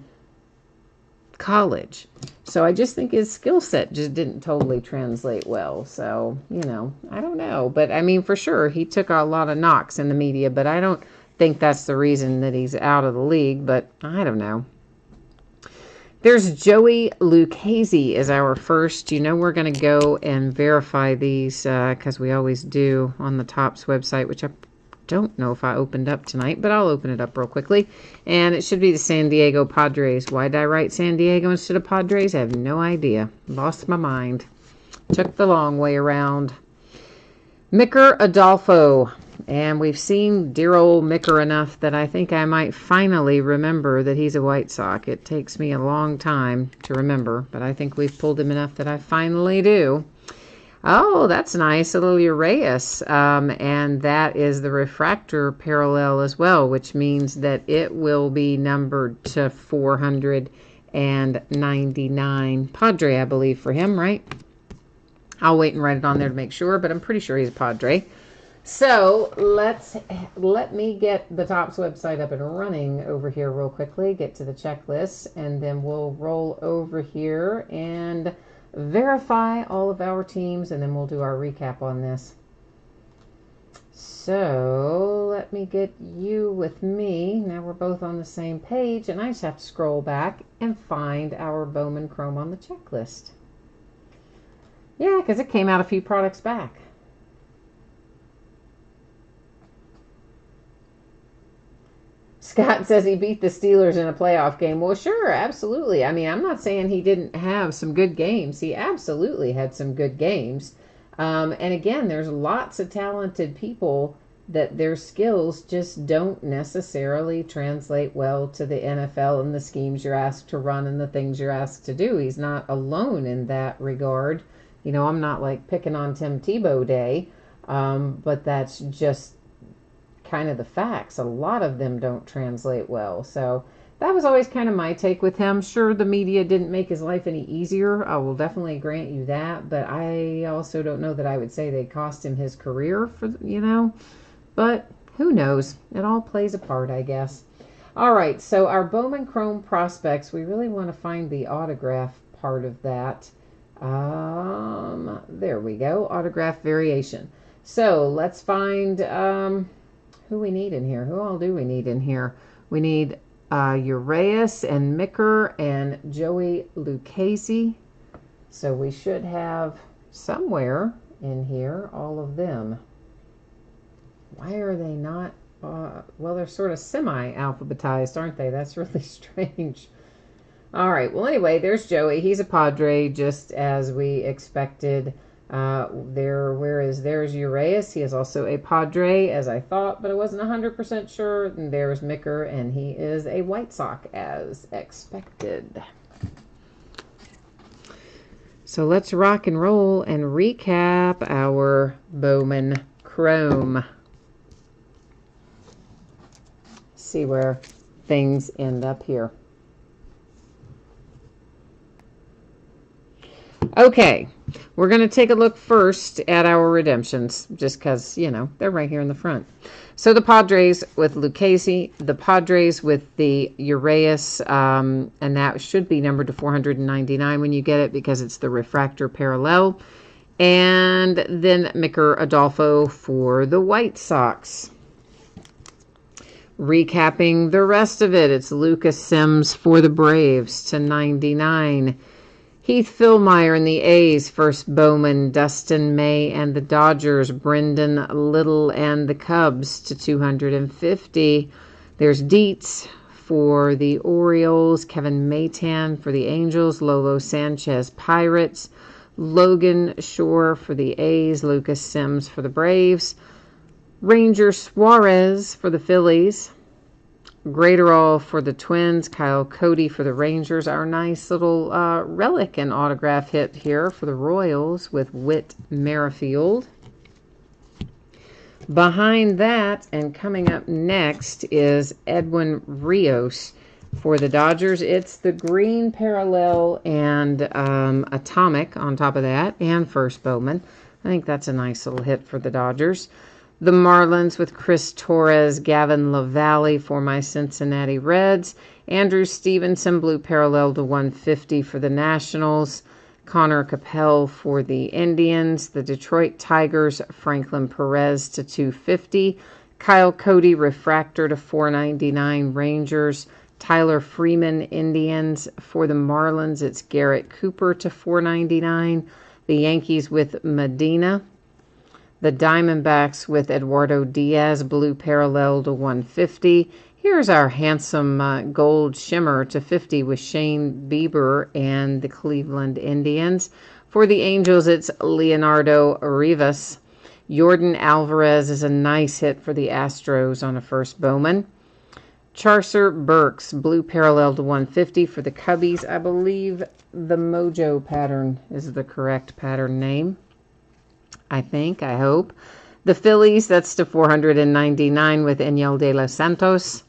college. So I just think his skill set just didn't totally translate well. So, I don't know. But I mean, for sure, he took a lot of knocks in the media, but I don't think that's the reason that he's out of the league. But I don't know. There's Joey Lucchese as our first. We're going to go and verify these because we always do on the Topps website, which I don't know if I opened up tonight, but I'll open it up real quickly. And it should be the San Diego Padres. Why did I write San Diego instead of Padres? I have no idea. Lost my mind. Took the long way around. Micker Adolfo. And we've seen dear old Micker enough that I think I might finally remember that he's a White Sox. It takes me a long time to remember, but I think we've pulled him enough that I finally do. Oh, that's nice. A little Urias. And that is the refractor parallel as well, which means that it will be numbered to 499. Padre, I believe, for him, right? I'll wait and write it on there to make sure, but I'm pretty sure he's a Padre. So let me get the Topps website up and running over here real quickly, get to the checklist, and then we'll roll over here and verify all of our teams, and then we'll do our recap on this. So let me get you with me. Now we're both on the same page, and I just have to scroll back and find our Bowman Chrome on the checklist. Yeah, because it came out a few products back. Scott says he beat the Steelers in a playoff game. Well, sure, absolutely. I mean, I'm not saying he didn't have some good games. He absolutely had some good games. And again, there's lots of talented people that their skills just don't necessarily translate well to the NFL and the schemes you're asked to run and the things you're asked to do. He's not alone in that regard. I'm not like picking on Tim Tebow Day, but that's just kind of the facts. A lot of them don't translate well. So that was always kind of my take with him. Sure, the media didn't make his life any easier. I will definitely grant you that. But I also don't know that I would say they cost him his career, But who knows? It all plays a part, I guess. All right, so our Bowman Chrome prospects, we really want to find the autograph part of that. There we go, autograph variation. So let's find who we need in here. Who all do we need in here? We need Urias and Micker and Joey Lucchese. So we should have somewhere in here all of them. Why are they not? Well, they're sort of semi-alphabetized, aren't they? That's really strange. All right. Well, anyway, there's Joey. He's a Padre, just as we expected. There's Urias. He is also a Padre, as I thought, but I wasn't 100% sure. And there's Micker, and he is a White Sox, as expected. So let's rock and roll and recap our Bowman Chrome. See where things end up here. Okay, we're going to take a look first at our redemptions, just because, you know, they're right here in the front. So the Padres with Lucchesi, the Padres with the Urias, and that should be numbered to 499 when you get it because it's the refractor parallel. And then Micker Adolfo for the White Sox. Recapping the rest of it, it's Lucas Sims for the Braves to 99. Heath Fillmeyer and the A's, first Bowman, Dustin May and the Dodgers, Brendan Little and the Cubs to 250. There's Dietz for the Orioles, Kevin Maytan for the Angels, Lolo Sanchez Pirates, Logan Shore for the A's, Lucas Sims for the Braves, Ranger Suarez for the Phillies, Graterol for the Twins, Kyle Cody for the Rangers. Our nice little relic and autograph hit here for the Royals with Whit Merrifield. Behind that and coming up next is Edwin Rios for the Dodgers. It's the green parallel and atomic on top of that, and first Bowman. I think that's a nice little hit for the Dodgers. The Marlins with Chris Torres, Gavin LaValle for my Cincinnati Reds. Andrew Stevenson, blue parallel to 150 for the Nationals. Connor Capel for the Indians. The Detroit Tigers, Franklin Perez to 250. Kyle Cody, refractor to 499 Rangers. Tyler Freeman, Indians. For the Marlins, it's Garrett Cooper to 499. The Yankees with Medina. The Diamondbacks with Eduardo Diaz, blue parallel to 150. Here's our handsome gold shimmer to 50 with Shane Bieber and the Cleveland Indians. For the Angels, it's Leonardo Rivas. Jordan Alvarez is a nice hit for the Astros on a first Bowman. Charcer Burks, blue parallel to 150 for the Cubbies. I believe the Mojo pattern is the correct pattern name. I hope. The Phillies, that's to 499 with Enyel de los Santos.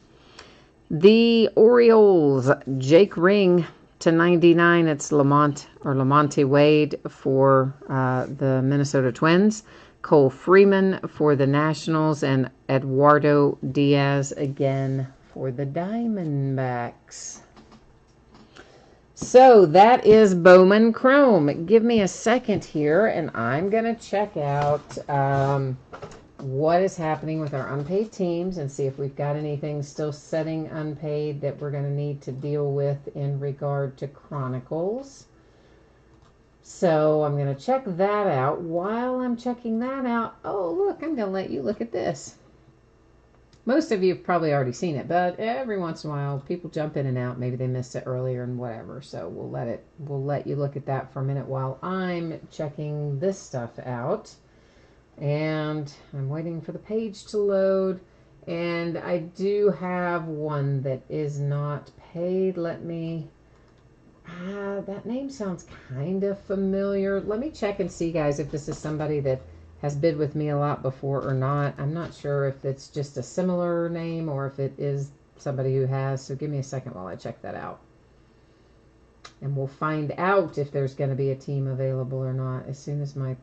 The Orioles, Jake Ring to 99. It's Lamonte Wade for the Minnesota Twins. Cole Freeman for the Nationals. And Eduardo Diaz again for the Diamondbacks. So that is Bowman Chrome. Give me a second here, and I'm going to check out what is happening with our unpaid teams and see if we've got anything still setting unpaid that we're going to need to deal with in regard to Chronicles. So I'm going to check that out. While I'm checking that out, oh, look, I'm going to let you look at this. Most of you have probably already seen it, but every once in a while, people jump in and out. Maybe they missed it earlier and whatever. So we'll let you look at that for a minute while I'm checking this stuff out. And I'm waiting for the page to load. And I do have one that is not paid. Let me... that name sounds kind of familiar. Let me check and see, guys, if this is somebody that has bid with me a lot before or not. I'm not sure if it's just a similar name or if it is somebody who has. So give me a second while I check that out. And we'll find out if there's going to be a team available or not as soon as my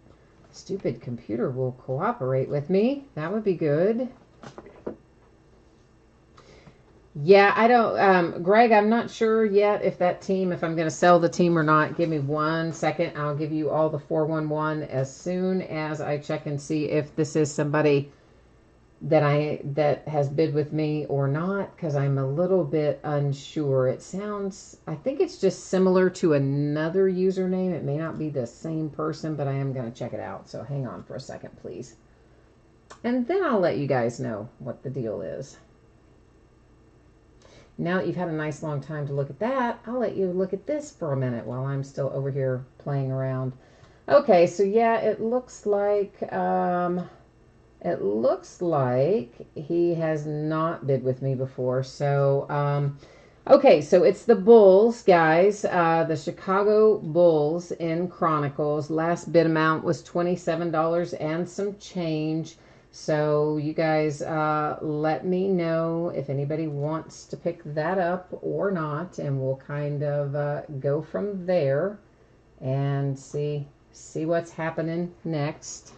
stupid computer will cooperate with me. That would be good. Yeah, I don't, Greg, I'm not sure yet if that team, if I'm going to sell the team or not. Give me 1 second. I'll give you all the 411 as soon as I check and see if this is somebody that has bid with me or not, because I'm a little bit unsure. It sounds, I think it's just similar to another username. It may not be the same person, but I am going to check it out. So hang on for a second, please. And then I'll let you guys know what the deal is. Now that you've had a nice long time to look at that, I'll let you look at this for a minute while I'm still over here playing around. Okay, so yeah, it looks like he has not bid with me before. So Okay, so it's the Bulls, guys. The Chicago Bulls in Chronicles. Last bid amount was $27 and some change. So you guys let me know if anybody wants to pick that up or not, and we'll kind of go from there and see what's happening next.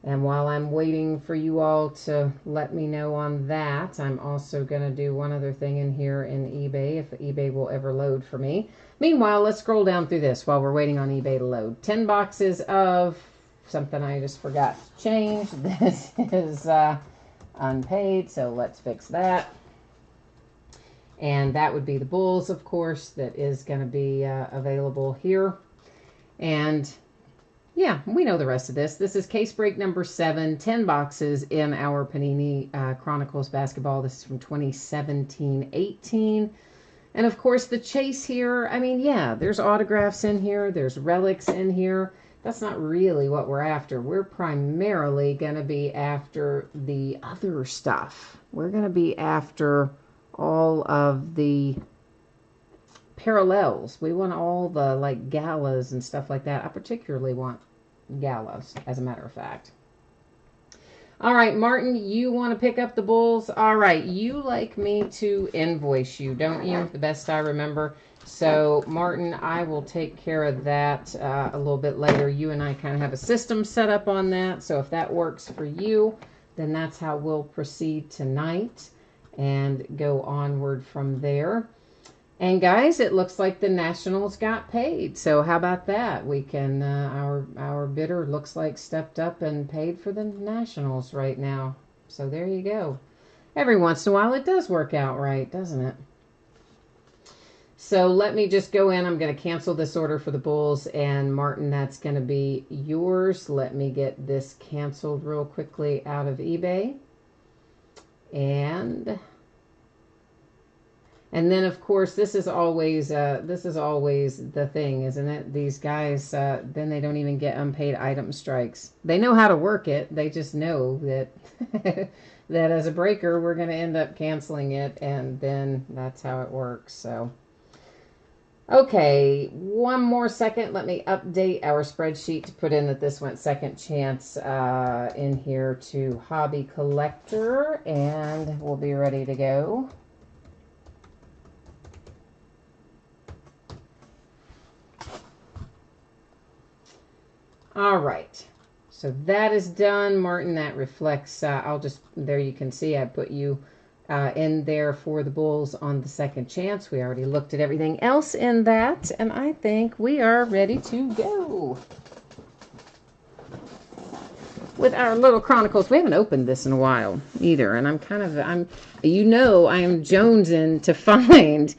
And while I'm waiting for you all to let me know on that, I'm also going to do one other thing in here in eBay, if eBay will ever load for me. Meanwhile, let's scroll down through this while we're waiting on eBay to load. 10 boxes of something I just forgot to change. This is unpaid, so let's fix that. And that would be the Bulls, of course, that is going to be available here. And yeah, we know the rest of this. This is case break number 7, 10 boxes in our Panini Chronicles basketball. This is from 2017-18. And of course, the chase here, I mean, yeah, there's autographs in here. There's relics in here. That's not really what we're after. We're primarily going to be after the other stuff. We're going to be after all of the parallels. We want all the like galas and stuff like that. I particularly want galas, as a matter of fact. All right, Martin, you want to pick up the Bulls? All right, you like me to invoice you, don't you? The best I remember. So, Martin, I will take care of that a little bit later. You and I kind of have a system set up on that. So if that works for you, then that's how we'll proceed tonight and go onward from there. And guys, it looks like the Nationals got paid. So how about that? We can, our bidder looks like stepped up and paid for the Nationals right now. So there you go. Every once in a while it does work out right, doesn't it? So let me just go in. I'm going to cancel this order for the Bulls. And Martin, that's going to be yours. Let me get this canceled real quickly out of eBay. And then, of course, this is always the thing, isn't it? These guys, then they don't even get unpaid item strikes. They know how to work it. They just know that that as a breaker, we're going to end up canceling it, and then that's how it works. So, okay, one more second. Let me update our spreadsheet to put in that this went second chance in here to Hobby Collector, and we'll be ready to go. All right, so that is done, Martin. That reflects, I'll just, there you can see I put you in there for the Bulls on the second chance. We already looked at everything else in that, and I think we are ready to go with our little Chronicles. We haven't opened this in a while either, and I'm I'm jonesing to find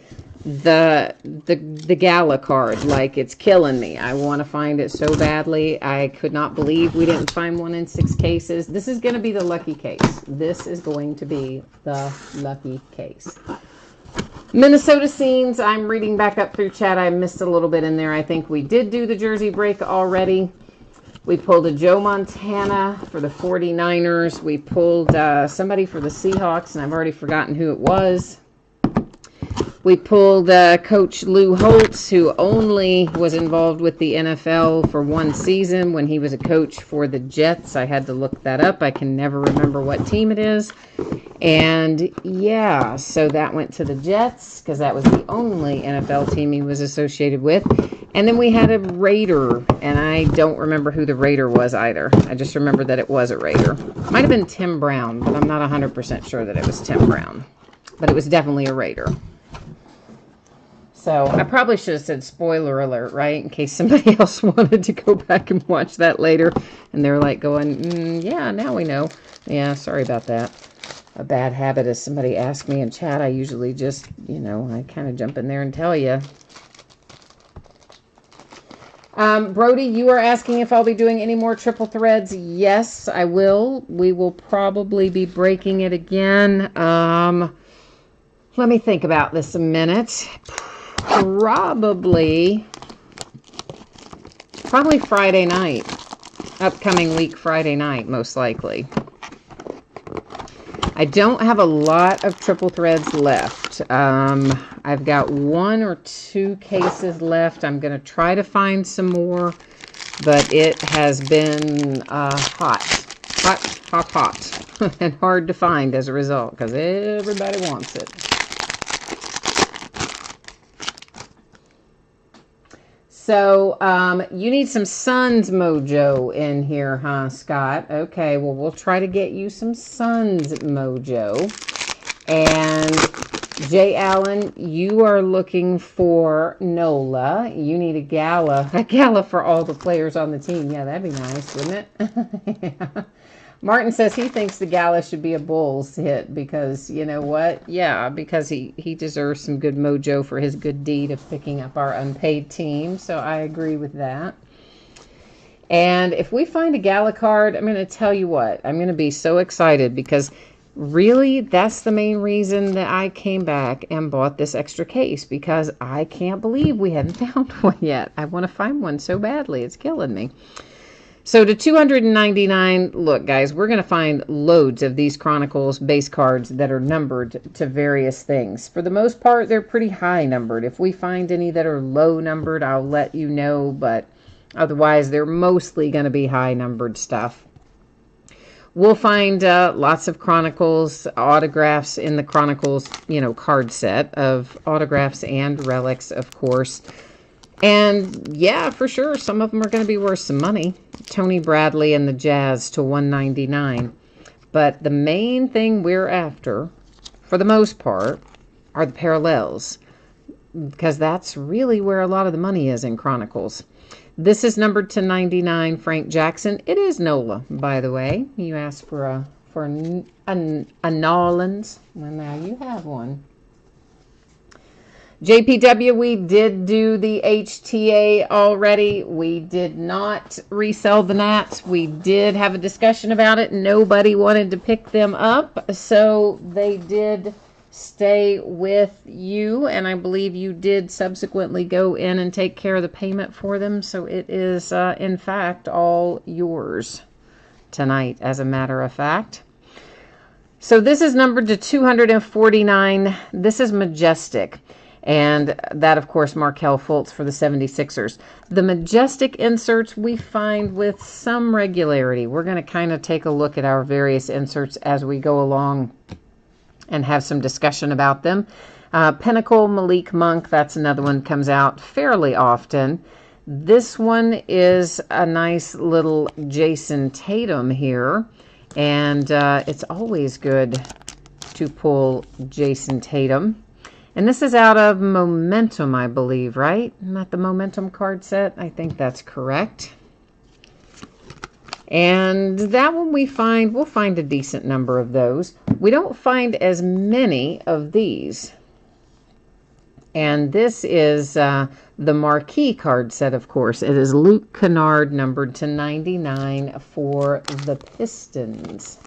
the gala card. Like, it's killing me. I want to find it so badly. I could not believe we didn't find one in 6 cases. This is going to be the lucky case. This is going to be the lucky case. Minnesota scenes. I'm reading back up through chat. I missed a little bit in there. I think we did do the jersey break already. We pulled a Joe Montana for the 49ers. We pulled somebody for the Seahawks, and I've already forgotten who it was. We pulled Coach Lou Holtz, who only was involved with the NFL for 1 season when he was a coach for the Jets. I had to look that up. I can never remember what team it is. And yeah, so that went to the Jets because that was the only NFL team he was associated with. And then we had a Raider, and I don't remember who the Raider was either. I just remember that it was a Raider. Might have been Tim Brown, but I'm not 100% sure that it was Tim Brown. But it was definitely a Raider. So I probably should have said spoiler alert, right? In case somebody else wanted to go back and watch that later. And they're like going, yeah, now we know. Yeah, sorry about that. A bad habit is somebody asks me in chat. I usually just, I kind of jump in there and tell you. Brody, you are asking if I'll be doing any more triple threads. Yes, I will. We will probably be breaking it again. Let me think about this a minute. Probably Friday night. Upcoming week, Friday night, most likely. I don't have a lot of triple threads left. I've got 1 or 2 cases left. I'm going to try to find some more, but it has been hot, and hard to find as a result because everybody wants it. So, you need some Suns mojo in here, huh, Scott? Okay, well, we'll try to get you some Suns mojo. And Jay Allen, you are looking for NOLA. You need a gala for all the players on the team. Yeah, that'd be nice, wouldn't it? Yeah. Martin says he thinks the gala should be a Bulls hit because, you know what? Yeah, because he deserves some good mojo for his good deed of picking up our unpaid team. So I agree with that. And if we find a gala card, I'm going to tell you what. I'm going to be so excited because really that's the main reason that I came back and bought this extra case because I can't believe we haven't found one yet. I want to find one so badly. It's killing me. So to 299, look guys, we're going to find loads of these Chronicles base cards that are numbered to various things. For the most part, they're pretty high numbered. If we find any that are low numbered, I'll let you know, but otherwise they're mostly going to be high numbered stuff. We'll find lots of Chronicles, autographs in the Chronicles, card set of autographs and relics, of course. And yeah, for sure, some of them are going to be worth some money. Tony Bradley and the Jazz to 199. But the main thing we're after, for the most part, are the parallels. Because that's really where a lot of the money is in Chronicles. This is numbered to 99, Frank Jackson. It is NOLA, by the way. You asked for a Nolans. Well, now you have one. JPW, we did do the HTA already. We did not resell the Nats. We did have a discussion about it. Nobody wanted to pick them up, so they did stay with you, and I believe you did subsequently go in and take care of the payment for them, so it is, in fact, all yours tonight, as a matter of fact. So this is numbered to 249. This is Majestic. And that, of course, Markelle Fultz for the 76ers. The Majestic inserts we find with some regularity. We're going to kind of take a look at our various inserts as we go along and have some discussion about them. Pinnacle, Malik Monk, that's another one, comes out fairly often. This one is a nice little Jason Tatum here. And it's always good to pull Jason Tatum. And this is out of Momentum, I believe, right? Not the Momentum card set. I think that's correct. And that one we'll find a decent number of those. We don't find as many of these. And this is the Marquee card set, of course. It is Luke Kennard, numbered to 99 for the Pistons.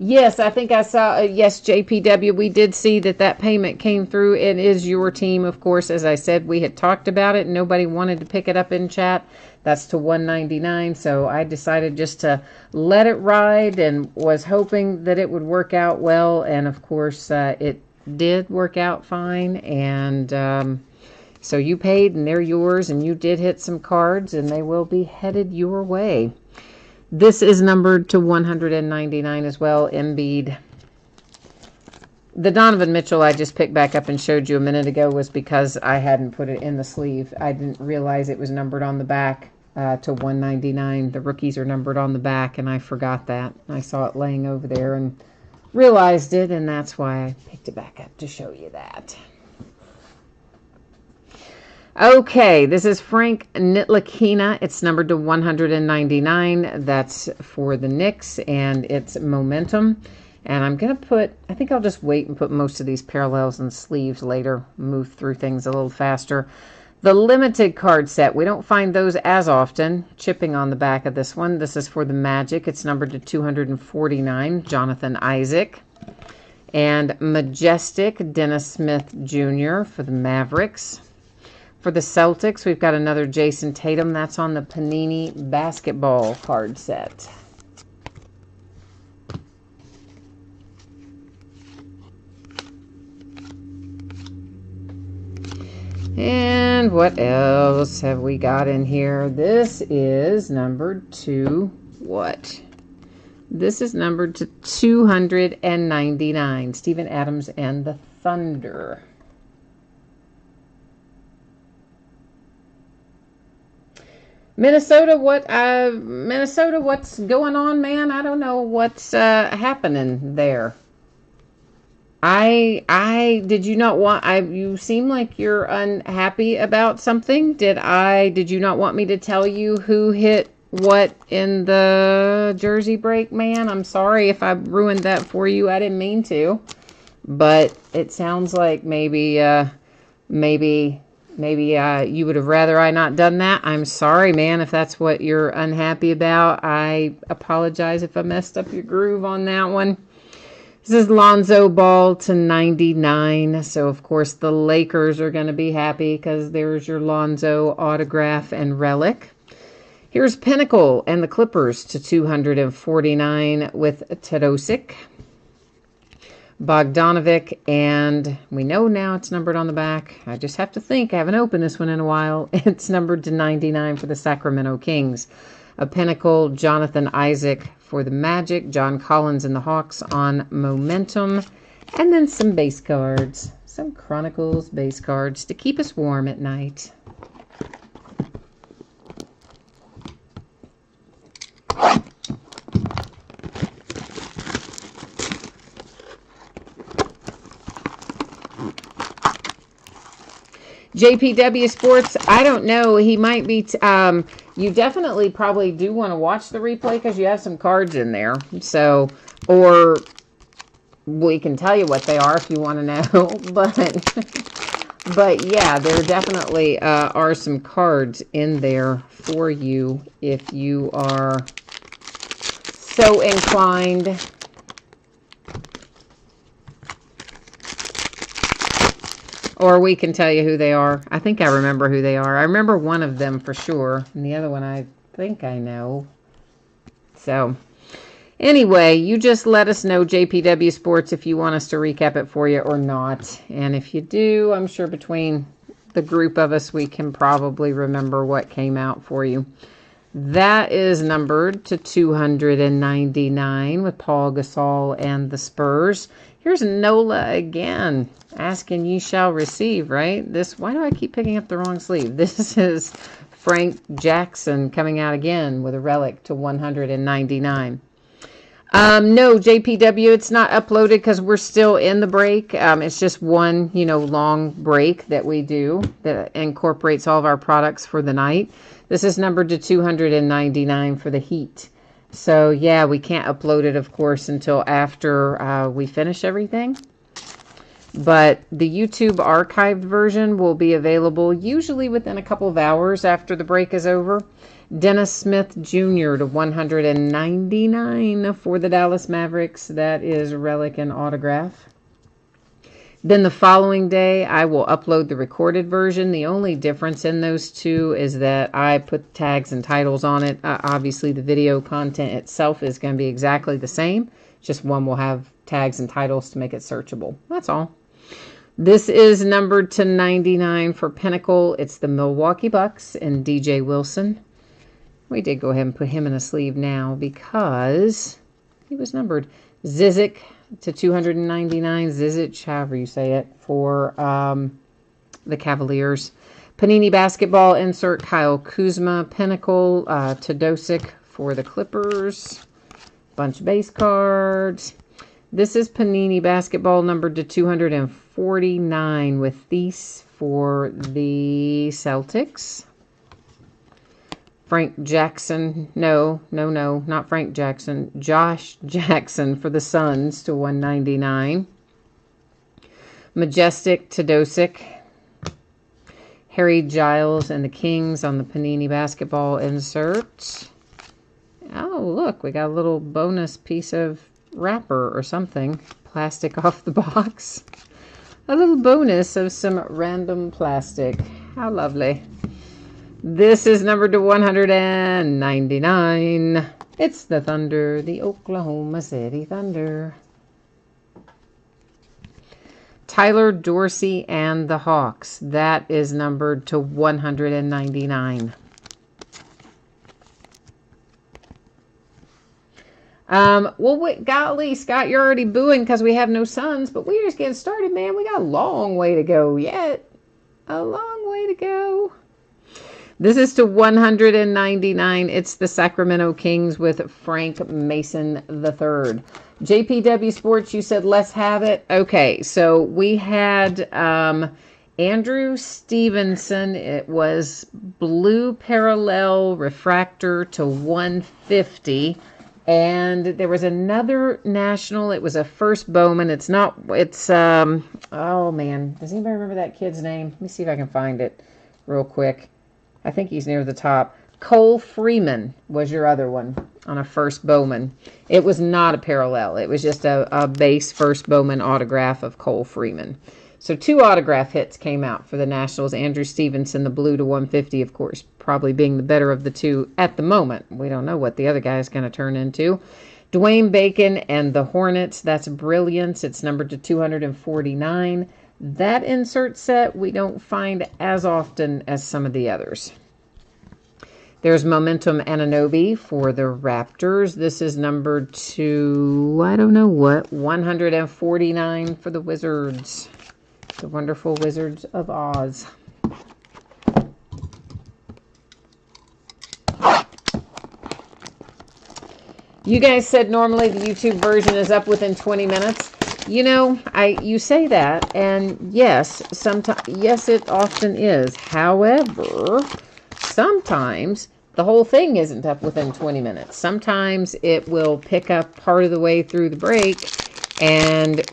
Yes, I think I saw, yes, JPW, we did see that payment came through. It is your team, of course. As I said, we had talked about it. Nobody wanted to pick it up in chat. That's to 199, so I decided just to let it ride and was hoping that it would work out well. And, of course, it did work out fine. And so you paid, and they're yours, and you did hit some cards, and they will be headed your way. This is numbered to 199 as well, Embiid. The Donovan Mitchell I just picked back up and showed you a minute ago was because I hadn't put it in the sleeve. I didn't realize it was numbered on the back to 199. The rookies are numbered on the back, and I forgot that. I saw it laying over there and realized it, and that's why I picked it back up to show you that. Okay, this is Frank Ntilikina. It's numbered to 199. That's for the Knicks, and it's Momentum. And I'm going to put, I think I'll just wait and put most of these parallels and sleeves later, move through things a little faster. The limited card set, we don't find those as often. Chipping on the back of this one. This is for the Magic. It's numbered to 249, Jonathan Isaac. And Majestic, Dennis Smith Jr. for the Mavericks. For the Celtics, we've got another Jason Tatum. That's on the Panini basketball card set. And what else have we got in here? This is numbered to what? This is numbered to 299. Steven Adams and the Thunder. Minnesota, what's going on, man? I don't know what's happening there. Did you not want, you seem like you're unhappy about something. Did you not want me to tell you who hit what in the Jersey break, man? I'm sorry if I ruined that for you. I didn't mean to, but it sounds like maybe you would have rather I not done that. I'm sorry, man, if that's what you're unhappy about. I apologize if I messed up your groove on that one. This is Lonzo Ball to 99. So, of course, the Lakers are going to be happy because there's your Lonzo autograph and relic. Here's Pinnacle and the Clippers to 249 with Tadosic. Bogdanovic, and we know now it's numbered on the back. I just have to think. I haven't opened this one in a while. It's numbered to 99 for the Sacramento Kings. A Pinnacle, Jonathan Isaac for the Magic. John Collins and the Hawks on Momentum. And then some base cards. Some Chronicles base cards to keep us warm at night. JPW Sports, I don't know. He might be, you definitely probably do want to watch the replay because you have some cards in there. So, or we can tell you what they are if you want to know. But yeah, there definitely are some cards in there for you if you are so inclined. Or we can tell you who they are. I think I remember who they are. I remember one of them for sure. And the other one I think I know. So, anyway, you just let us know, JPW Sports, if you want us to recap it for you or not. And if you do, I'm sure between the group of us, we can probably remember what came out for you. That is numbered to 299 with Paul Gasol and the Spurs. Here's Nola again, asking ye shall receive, right? Why do I keep picking up the wrong sleeve? This is Frank Jackson coming out again with a relic to 199. No, JPW, it's not uploaded because we're still in the break. It's just one, long break that we do that incorporates all of our products for the night. This is numbered to 299 for the Heat. So, yeah, we can't upload it, of course, until after we finish everything. But the YouTube archived version will be available usually within a couple of hours after the break is over. Dennis Smith Jr. to 199 for the Dallas Mavericks. That is relic and autograph. Then the following day, I will upload the recorded version. The only difference in those two is that I put tags and titles on it. Obviously, the video content itself is going to be exactly the same. Just one will have tags and titles to make it searchable. That's all. This is numbered to 99 for Pinnacle. It's the Milwaukee Bucks and DJ Wilson. We did go ahead and put him in a sleeve now because he was numbered. Zizic to 299, Zizic, however you say it, for the Cavaliers. Panini Basketball insert, Kyle Kuzma. Pinnacle, Tadosic for the Clippers. Bunch of base cards. This is Panini Basketball numbered to 249 with Thies for the Celtics. Frank Jackson, no, not Frank Jackson. Josh Jackson for the Suns to 199. Majestic Tadosic. Harry Giles and the Kings on the Panini Basketball insert. Oh, look, we got a little bonus piece of wrapper or something. Plastic off the box. A little bonus of some random plastic. How lovely. This is numbered to 199. It's the Thunder, the Oklahoma City Thunder. Tyler Dorsey and the Hawks. That is numbered to 199. Well, wait, golly, Scott, you're already booing because we have no Suns, but we're just getting started, man. We got a long way to go yet. A long way to go. This is to 199. It's the Sacramento Kings with Frank Mason III. JPW Sports, you said let's have it. Okay, so we had Andrew Stevenson. It was blue parallel refractor to 150. And there was another national. It was a first Bowman. It's, oh man, does anybody remember that kid's name? Let me see if I can find it real quick. I think he's near the top. Cole Freeman was your other one on a first Bowman. It was not a parallel. It was just a base first Bowman autograph of Cole Freeman. So 2 autograph hits came out for the Nationals. Andrew Stevenson, the blue to 150, of course, probably being the better of the 2 at the moment. We don't know what the other guy is going to turn into. Dwayne Bacon and the Hornets, that's Brilliance. It's numbered to 249. That insert set we don't find as often as some of the others. There's Momentum Ananobi for the Raptors. This is numbered to, I don't know what, 149 for the Wizards. The wonderful Wizards of Oz. You guys said normally the YouTube version is up within 20 minutes. You know, you say that, and yes, yes, it often is. However, sometimes the whole thing isn't up within 20 minutes. Sometimes it will pick up part of the way through the break, and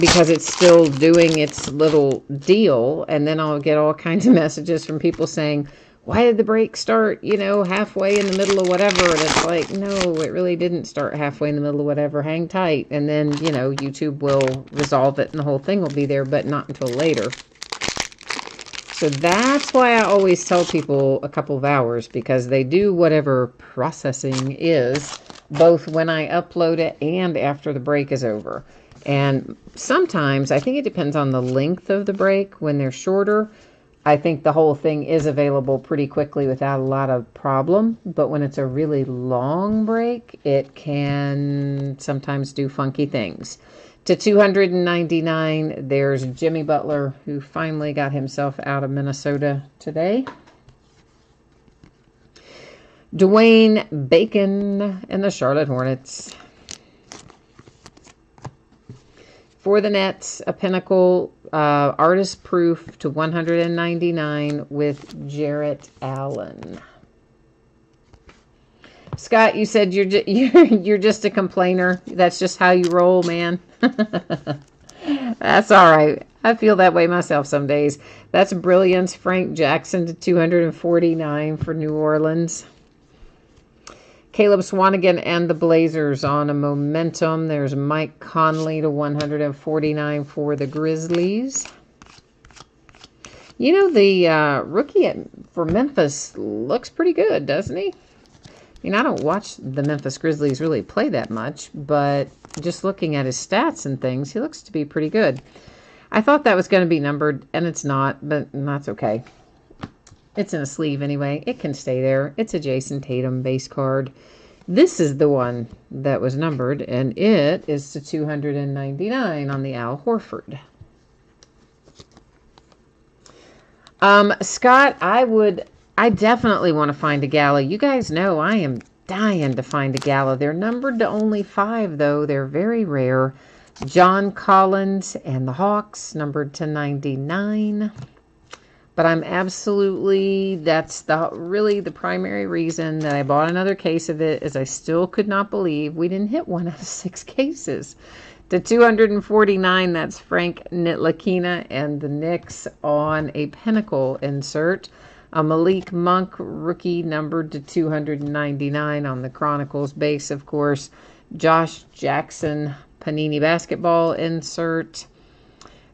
because it's still doing its little deal, and then I'll get all kinds of messages from people saying, why did the break start, you know, halfway in the middle of whatever? And it's like, no, it really didn't start halfway in the middle of whatever. Hang tight. And then, you know, YouTube will resolve it and the whole thing will be there, but not until later. So that's why I always tell people a couple of hours, because they do whatever processing is, both when I upload it and after the break is over. And sometimes, I think it depends on the length of the break. When they're shorter, I think the whole thing is available pretty quickly without a lot of problem. But when it's a really long break, it can sometimes do funky things. To 299, there's Jimmy Butler, who finally got himself out of Minnesota today. Dwayne Bacon and the Charlotte Hornets. For the Nets, a Pinnacle artist proof to 199 with Jarrett Allen. Scott, you said you're just a complainer. That's just how you roll, man. That's all right. I feel that way myself some days. That's Brilliance. Frank Jackson to 249 for New Orleans. Caleb Swanigan and the Blazers on a Momentum. There's Mike Conley to 149 for the Grizzlies. You know, the rookie for Memphis looks pretty good, doesn't he? I mean, I don't watch the Memphis Grizzlies really play that much, but just looking at his stats and things, he looks to be pretty good. I thought that was going to be numbered, and it's not, but that's okay. It's in a sleeve anyway. It can stay there. It's a Jason Tatum base card. This is the one that was numbered, and it is to 299 on the Al Horford. Scott, I definitely want to find a Gala. You guys know I am dying to find a Gala. They're numbered to only 5, though. They're very rare. John Collins and the Hawks, numbered to 99. But I'm absolutely, that's really the primary reason that I bought another case of it, is I still could not believe we didn't hit 1 out of 6 cases. To 249, that's Frank Ntilikina and the Knicks on a Pinnacle insert. A Malik Monk rookie numbered to 299 on the Chronicles base, of course. Josh Jackson Panini basketball insert.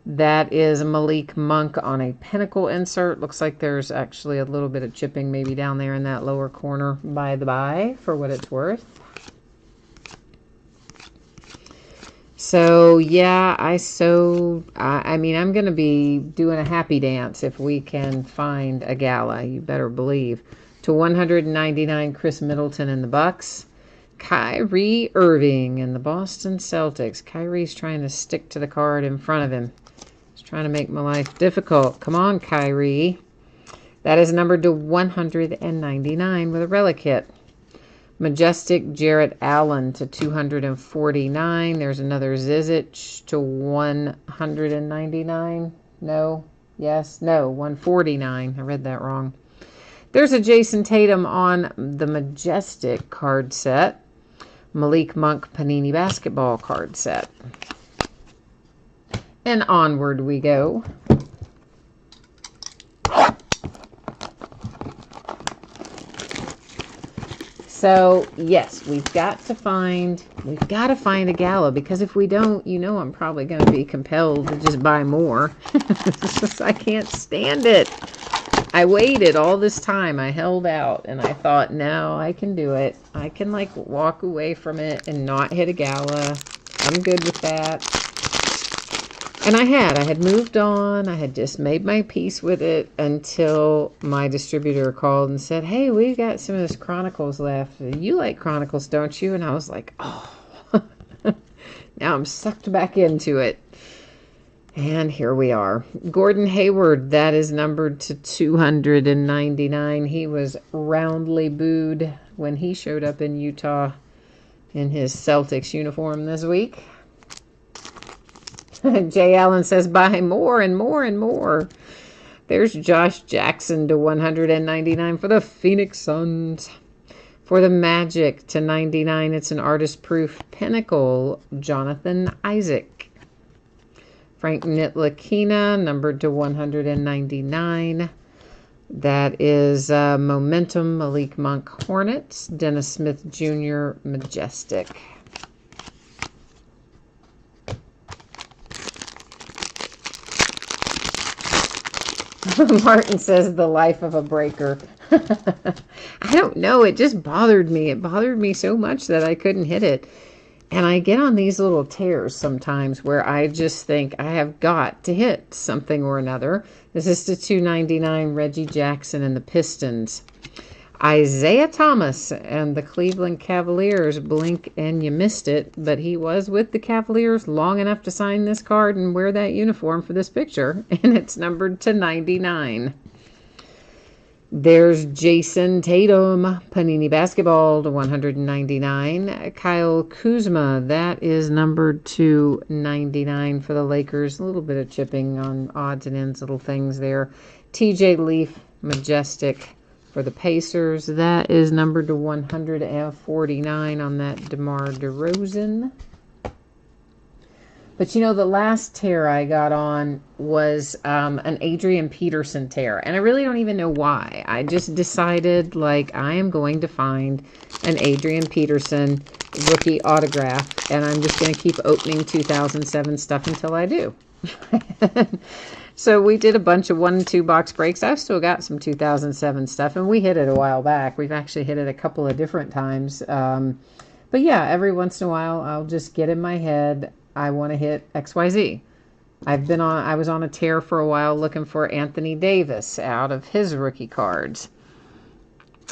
That is Malik Monk on a Pinnacle insert. Looks like there's actually a little bit of chipping maybe down there in that lower corner, by the by, for what it's worth. So, yeah, I mean, I'm going to be doing a happy dance if we can find a gala, you better believe. To 199, Chris Middleton in the Bucks. Kyrie Irving in the Boston Celtics. Kyrie's trying to stick to the card in front of him. He's trying to make my life difficult. Come on, Kyrie. That is numbered to 199 with a relic hit. Majestic Jarrett Allen to 249. There's another Zizic to 199. No. Yes. No. 149. I read that wrong. There's a Jason Tatum on the Majestic card set. Malik Monk Panini Basketball card set. And onward we go. So, yes, we've got to find a gala, because if we don't, you know I'm probably going to be compelled to just buy more. I can't stand it. I waited all this time. I held out, and I thought, no, I can do it. I can, like, walk away from it and not hit a gala. I'm good with that. And I had moved on. I had just made my peace with it until my distributor called and said, hey, we've got some of this Chronicles left. You like Chronicles, don't you? And I was like, oh, now I'm sucked back into it. And here we are. Gordon Hayward, that is numbered to 299. He was roundly booed when he showed up in Utah in his Celtics uniform this week. Jay Allen says, buy more and more and more. There's Josh Jackson to 199 for the Phoenix Suns. For the Magic to 99, it's an artist-proof Pinnacle, Jonathan Isaac. Frank Ntilikina, numbered to 199. That is Momentum, Malik Monk Hornets. Dennis Smith Jr., Majestic. Martin says, the life of a breaker. I don't know. It just bothered me. It bothered me so much that I couldn't hit it. And I get on these little tears sometimes where I just think I have got to hit something or another. This is to 299, Reggie Jackson and the Pistons. Isaiah Thomas and the Cleveland Cavaliers. Blink and you missed it, but he was with the Cavaliers long enough to sign this card and wear that uniform for this picture, and it's numbered to 99. There's Jason Tatum, Panini Basketball to 199. Kyle Kuzma, that is numbered to 99 for the Lakers. A little bit of chipping on odds and ends, little things there. TJ Leaf, Majestic for the Pacers. That is numbered to 149 on that DeMar DeRozan. But, you know, the last tear I got on was an Adrian Peterson tear. And I really don't even know why. I just decided, like, I am going to find an Adrian Peterson rookie autograph. And I'm just going to keep opening 2007 stuff until I do. So we did a bunch of 1 and 2 box breaks. I've still got some 2007 stuff. And we hit it a while back. We've actually hit it a couple of different times. But, yeah, every once in a while, I'll just get in my head, I want to hit XYZ. I was on a tear for a while looking for Anthony Davis out of his rookie cards.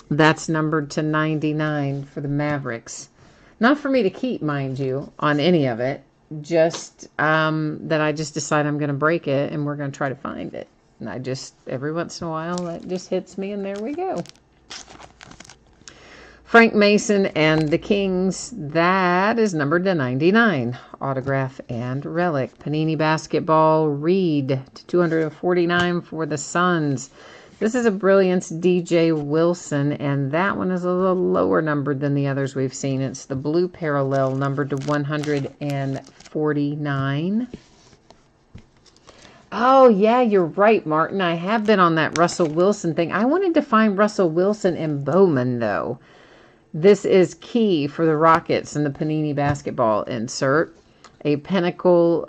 That's numbered to 99 for the Mavericks. Not for me to keep, mind you, on any of it. Just that I just decide I'm going to break it and we're going to try to find it. And I just, every once in a while, that just hits me and there we go. Frank Mason and the Kings, that is numbered to 99. Autograph and relic. Panini Basketball, Reed to 249 for the Suns. This is a Brilliance DJ Wilson, and that one is a little lower numbered than the others we've seen. It's the blue parallel, numbered to 149. Oh, yeah, you're right, Martin. I have been on that Russell Wilson thing. I wanted to find Russell Wilson and Bowman, though. This is key for the Rockets in the Panini Basketball insert. A Pinnacle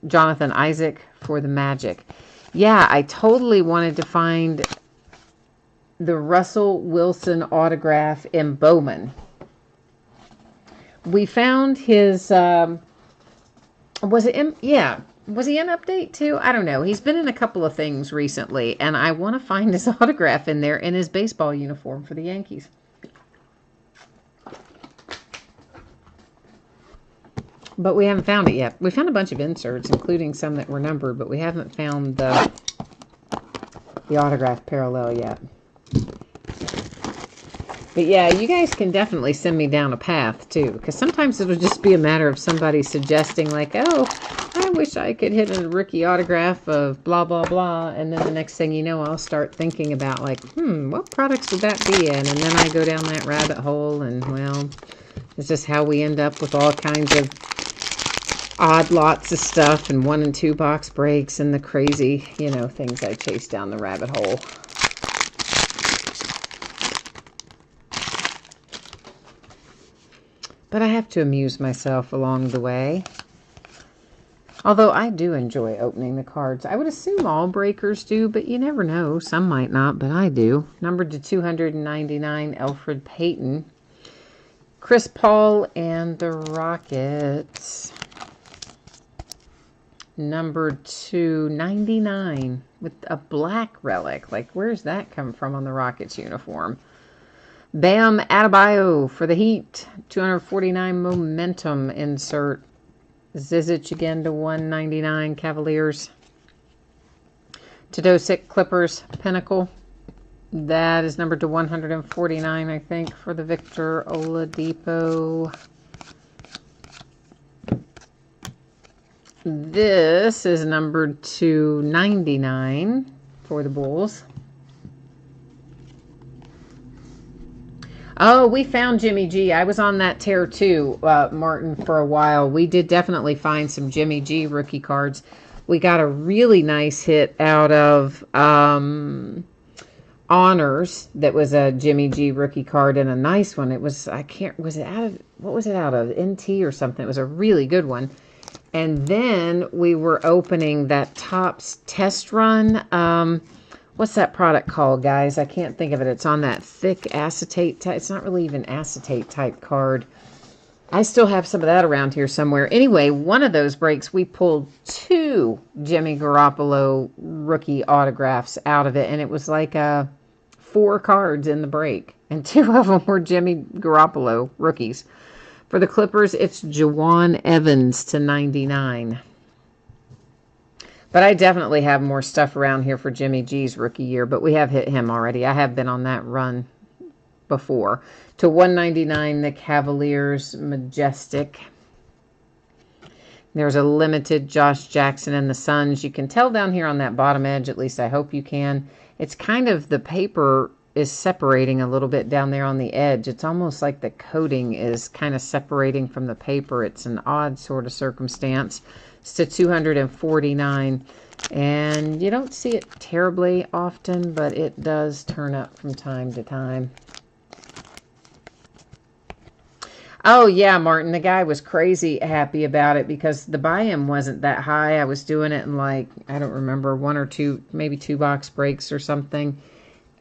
Jonathan Isaac for the Magic. Yeah, I totally wanted to find the Russell Wilson autograph in Bowman. We found his Was it in, yeah. Was he in Update too? I don't know. He's been in a couple of things recently, and I want to find his autograph in there in his baseball uniform for the Yankees. But we haven't found it yet. We found a bunch of inserts, including some that were numbered, but we haven't found the autograph parallel yet. But yeah, you guys can definitely send me down a path too, because sometimes it'll just be a matter of somebody suggesting like, oh, I wish I could hit a rookie autograph of blah, blah, blah. And then the next thing you know, I'll start thinking about like, what products would that be in? And then I go down that rabbit hole, and well, it's just how we end up with all kinds of odd lots of stuff and 1 and 2 box breaks and the crazy, things I chase down the rabbit hole. But I have to amuse myself along the way. Although I do enjoy opening the cards. I would assume all breakers do, but you never know. Some might not, but I do. Numbered to 299, Elfrid Payton. Chris Paul and the Rockets. Numbered to 99 with a black relic. Like, where's that come from on the Rockets uniform? Bam Adebayo for the Heat. 249 momentum insert. Zizic again to 199 Cavaliers. Tadosic Clippers Pinnacle. That is numbered to 149, I think, for the Victor Oladipo. This is numbered to 99 for the Bulls. Oh, we found Jimmy G. I was on that tear too, Martin, for a while. We did definitely find some Jimmy G rookie cards. We got a really nice hit out of Honors. That was a Jimmy G rookie card, and a nice one. It was, was it out of, what was it out of? NT or something. It was a really good one. And then we were opening that Topps test run. What's that product called, guys? I can't think of it. It's on that thick acetate type. It's not really even acetate type card. I still have some of that around here somewhere. Anyway, one of those breaks, we pulled 2 Jimmy Garoppolo rookie autographs out of it. And it was like 4 cards in the break. And 2 of them were Jimmy Garoppolo rookies. For the Clippers, it's Jawan Evans to 99. But I definitely have more stuff around here for Jimmy G's rookie year, but we have hit him already. I have been on that run before. To 199, the Cavaliers Majestic. There's a limited Josh Jackson and the Suns. You can tell down here on that bottom edge, at least I hope you can. It's kind of, the paper is separating a little bit down there on the edge. It's almost like the coating is kind of separating from the paper. It's an odd sort of circumstance. It's to 249, and you don't see it terribly often, but it does turn up from time to time. Oh yeah, Martin, the guy was crazy happy about it because the buy-in wasn't that high. I was doing it in like, I don't remember, 1 or 2, maybe 2 box breaks or something,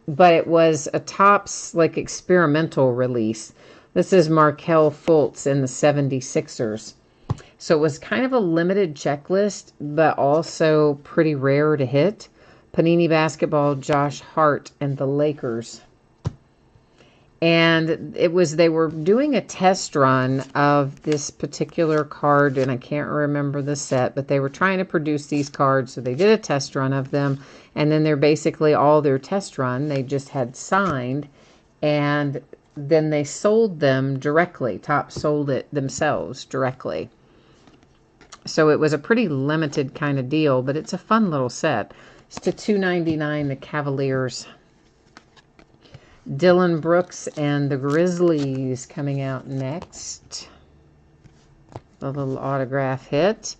but it was a Topps like experimental release. This is Markelle Fultz in the 76ers. So it was kind of a limited checklist, but also pretty rare to hit. Panini Basketball, Josh Hart, and the Lakers. And it was, they were doing a test run of this particular card, and I can't remember the set, but they were trying to produce these cards, so they did a test run of them, and then they're basically all their test run, they just had signed, and then they sold them directly. Topps sold it themselves directly. So it was a pretty limited kind of deal, but it's a fun little set. It's to 299, the Cavaliers. Dylan Brooks and the Grizzlies coming out next. A little autograph hit.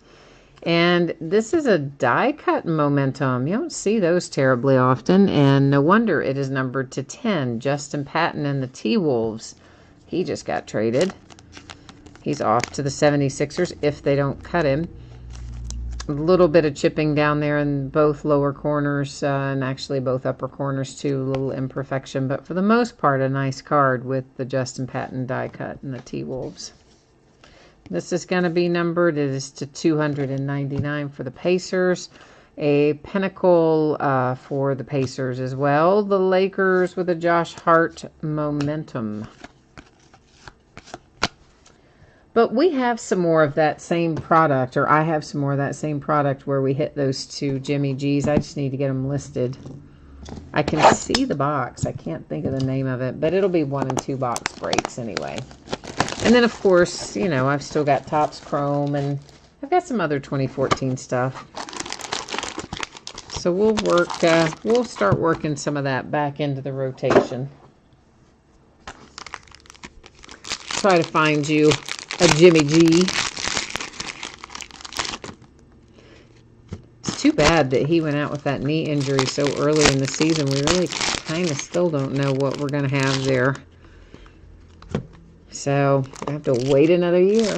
And this is a die cut momentum. You don't see those terribly often, and no wonder it is numbered to 10. Justin Patton and the T-Wolves. He just got traded. He's off to the 76ers if they don't cut him. A little bit of chipping down there in both lower corners and actually both upper corners too. A little imperfection, but for the most part, a nice card with the Justin Patton die cut and the T-Wolves. This is going to be numbered. It is to 299 for the Pacers. A Pinnacle for the Pacers as well. The Lakers with a Josh Hart momentum. But we have some more of that same product, or I have some more of that same product where we hit those two Jimmy G's. I just need to get them listed. I can see the box. I can't think of the name of it, but it'll be 1 and 2 box breaks anyway. And then, of course, you know, I've still got Topps Chrome, and I've got some other 2014 stuff. So we'll start working some of that back into the rotation. Try to find you a Jimmy G. It's too bad that he went out with that knee injury so early in the season. We really kind of still don't know what we're going to have there. So I have to wait another year.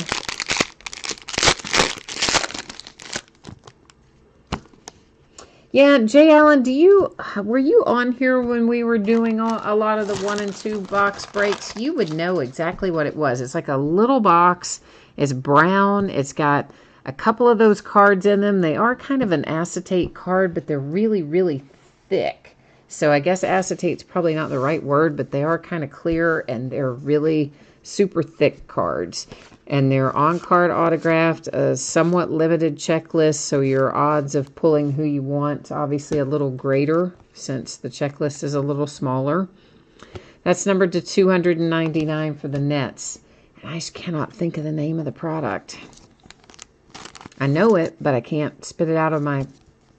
Yeah, Jay Allen, were you on here when we were doing a lot of the 1 and 2 box breaks? You would know exactly what it was. It's like a little box. It's brown. It's got a couple of those cards in them. They are kind of an acetate card, but they're really, really thick. So I guess acetate's probably not the right word, but they are kind of clear, and they're really super thick cards. And they're on-card autographed, a somewhat limited checklist, so your odds of pulling who you want obviously a little greater since the checklist is a little smaller. That's numbered to 299 for the Nets. And I just cannot think of the name of the product. I know it, but I can't spit it out of my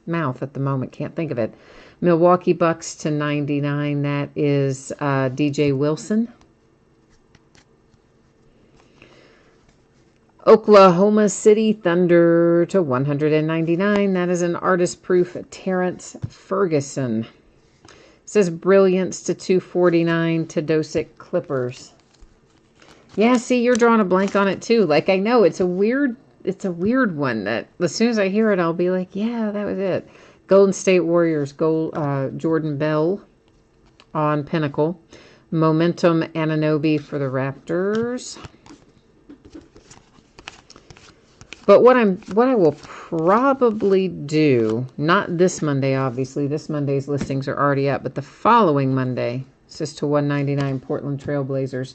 mouth at the moment. Can't think of it. Milwaukee Bucks to 99. That is DJ Wilson. Oklahoma City Thunder to 199. That is an artist proof Terrence Ferguson. It says Brilliance to 249. Tadosic Clippers. Yeah, see, you're drawing a blank on it too. Like, I know it's a weird one that as soon as I hear it, I'll be like, yeah, that was it. Golden State Warriors, Jordan Bell on Pinnacle. Momentum Anunoby for the Raptors. But what I will probably do, not this Monday, obviously. This Monday's listings are already up, but the following Monday, it's just to 199 Portland Trailblazers.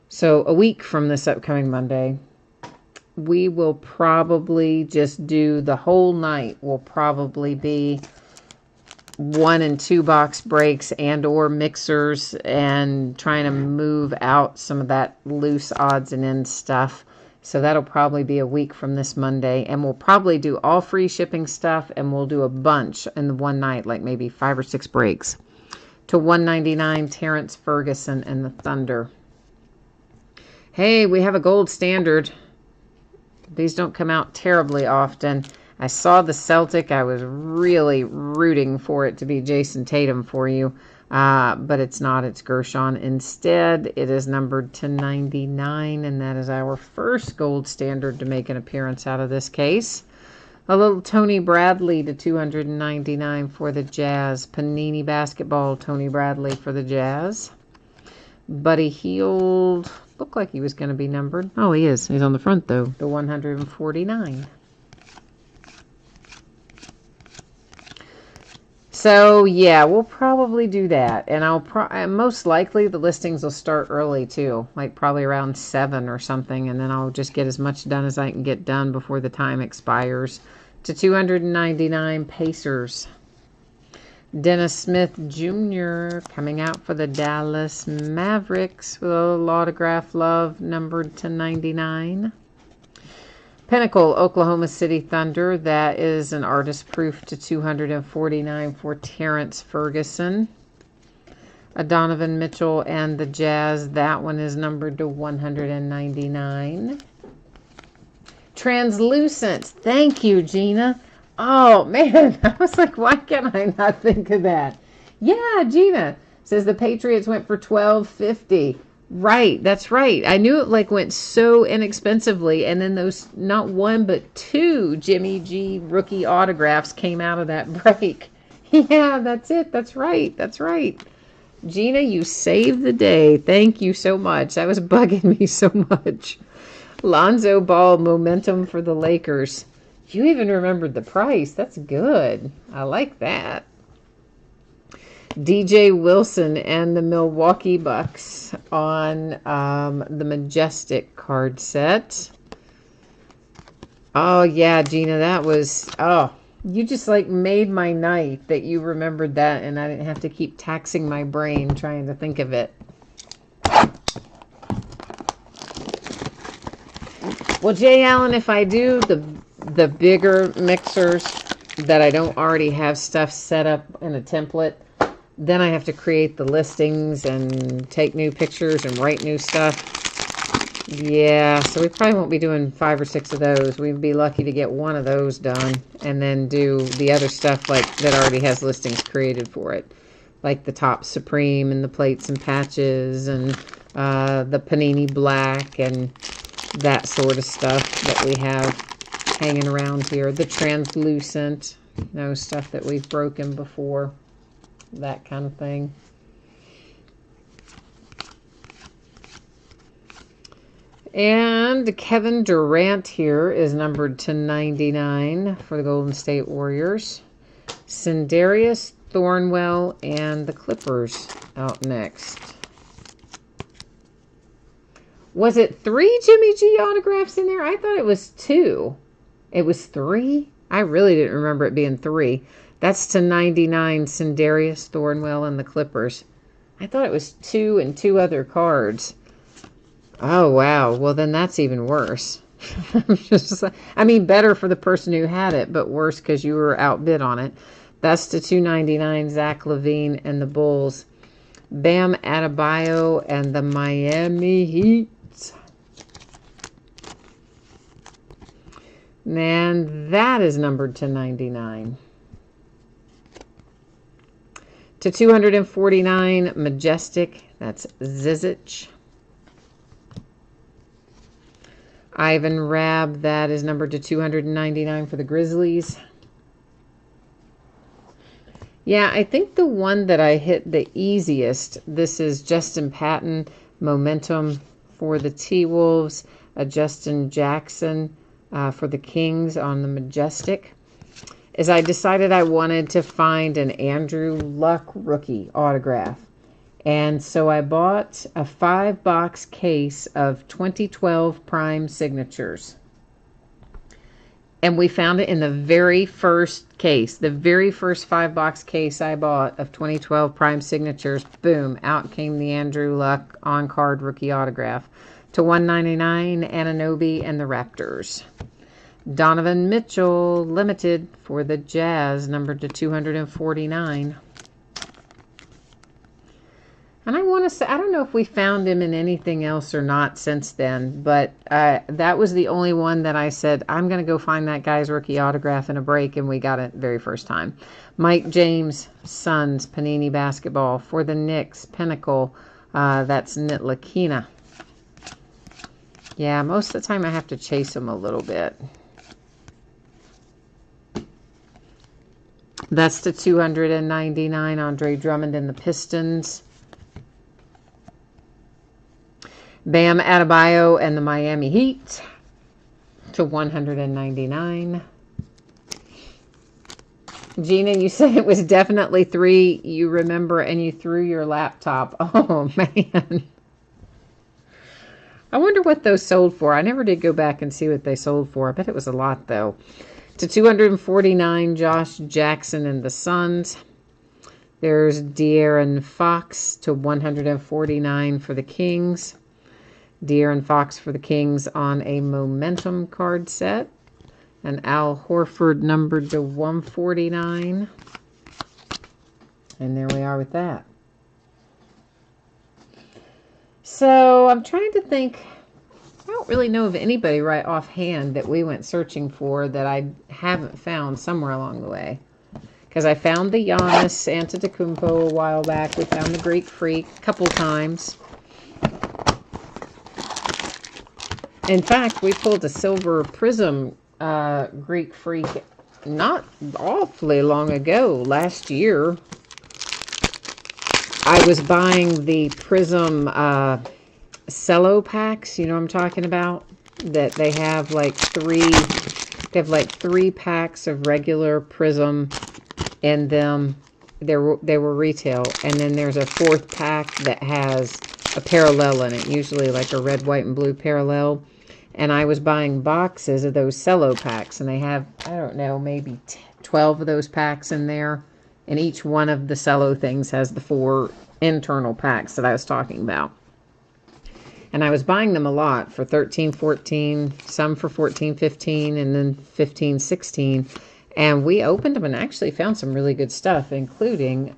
So a week from this upcoming Monday, we will probably just do the whole night. Will probably be 1 and 2 box breaks and or mixers, and trying to move out some of that loose odds and ends stuff. So that'll probably be a week from this Monday. And we'll probably do all free shipping stuff, and we'll do a bunch in the one night, like maybe 5 or 6 breaks. To 199, Terrence Ferguson and the Thunder. Hey, we have a gold standard. These don't come out terribly often. I saw the Celtic. I was really rooting for it to be Jason Tatum for you. But it's not. It's Gershon. Instead, it is numbered to 99, and that is our first gold standard to make an appearance out of this case. A little Tony Bradley to 299 for the Jazz. Panini Basketball, Tony Bradley for the Jazz. Buddy Hield. Looked like he was going to be numbered. Oh, he is. He's on the front, though. The 149. So, yeah, we'll probably do that. And most likely the listings will start early, too. Like probably around 7 or something. And then I'll just get as much done as I can get done before the time expires. To 299 Pacers. Dennis Smith Jr. coming out for the Dallas Mavericks with a little autograph love, numbered to 99. Pinnacle, Oklahoma City Thunder. That is an artist proof to 249 for Terrence Ferguson. A Donovan Mitchell and the Jazz. That one is numbered to 199. Translucent. Thank you, Gina. Oh, man. I was like, why can't I not think of that? Yeah, Gina says the Patriots went for $12.50. Right, that's right. I knew it went so inexpensively, and then those not 1 but 2 Jimmy G rookie autographs came out of that break. Yeah, that's it. That's right. That's right. Gina, you saved the day. Thank you so much. That was bugging me so much. Lonzo Ball, momentum for the Lakers. You even remembered the price. That's good. I like that. DJ Wilson and the Milwaukee Bucks on the Majestic card set. Oh, yeah, Gina, that was... Oh, you just like made my night that you remembered that, and I didn't have to keep taxing my brain trying to think of it. Well, Jay Allen, if I do the bigger mixers that I don't already have stuff set up in a template, then I have to create the listings and take new pictures and write new stuff. Yeah, so we probably won't be doing 5 or 6 of those. We'd be lucky to get one of those done and then do the other stuff like that already has listings created for it. Like the Top Supreme and the plates and patches and the Panini Black and that sort of stuff that we have hanging around here. The translucent, stuff that we've broken before. That kind of thing. And Kevin Durant here is numbered to 99 for the Golden State Warriors. Sindarius, Thornwell, and the Clippers out next. Was it 3 Jimmy G autographs in there? I thought it was 2. It was 3? I really didn't remember it being 3. That's to 99, Sindarius, Thornwell, and the Clippers. I thought it was 2 and 2 other cards. Oh, wow. Well, then that's even worse. I mean, better for the person who had it, but worse because you were outbid on it. That's to 299, Zach LaVine and the Bulls. Bam Adebayo and the Miami Heat. And that is numbered to 99. To 249, Majestic. That's Zizic. Ivan Rabb, that is numbered to 299 for the Grizzlies. Yeah, I think the one that I hit the easiest, this is Justin Patton, momentum for the T-Wolves, Justin Jackson for the Kings on the Majestic, is I decided I wanted to find an Andrew Luck rookie autograph. And so I bought a 5-box case of 2012 Prime signatures. And we found it in the very first case. The very first 5-box case I bought of 2012 Prime signatures. Boom, out came the Andrew Luck on-card rookie autograph. To 199, Anunoby and the Raptors. Donovan Mitchell, limited for the Jazz, numbered to 249. And I want to say, I don't know if we found him in anything else or not since then, but that was the only one that I said, I'm going to go find that guy's rookie autograph in a break, and we got it the very first time. Mike James, Suns, Panini Basketball. For the Knicks, Pinnacle, that's Nitlakina. Yeah, most of the time I have to chase him a little bit. That's the 299, Andre Drummond and the Pistons. Bam Adebayo and the Miami Heat to 199. Gina, you said it was definitely 3. You remember, and you threw your laptop. Oh, man. I wonder what those sold for. I never did go back and see what they sold for. I bet it was a lot, though. To 249, Josh Jackson and the Suns. There's De'Aaron Fox to 149 for the Kings. De'Aaron Fox for the Kings on a momentum card set. And Al Horford numbered to 149. And there we are with that. So I'm trying to think. I don't really know of anybody right offhand that we went searching for that I haven't found somewhere along the way. Because I found the Giannis Antetokounmpo a while back. We found the Greek Freak a couple times. In fact, we pulled a silver prism Greek Freak not awfully long ago, last year. I was buying the prism cello packs, you know what I'm talking about? that they have like three packs of regular Prism in them. They were retail, and then there's a fourth pack that has a parallel in it, usually like a red, white, and blue parallel. And I was buying boxes of those cello packs, and they have, I don't know, maybe 12 of those packs in there. And each one of the cello things has the 4 internal packs that I was talking about. And I was buying them a lot for $13.14, some for $14.15, and then $15.16. And we opened them and actually found some really good stuff, including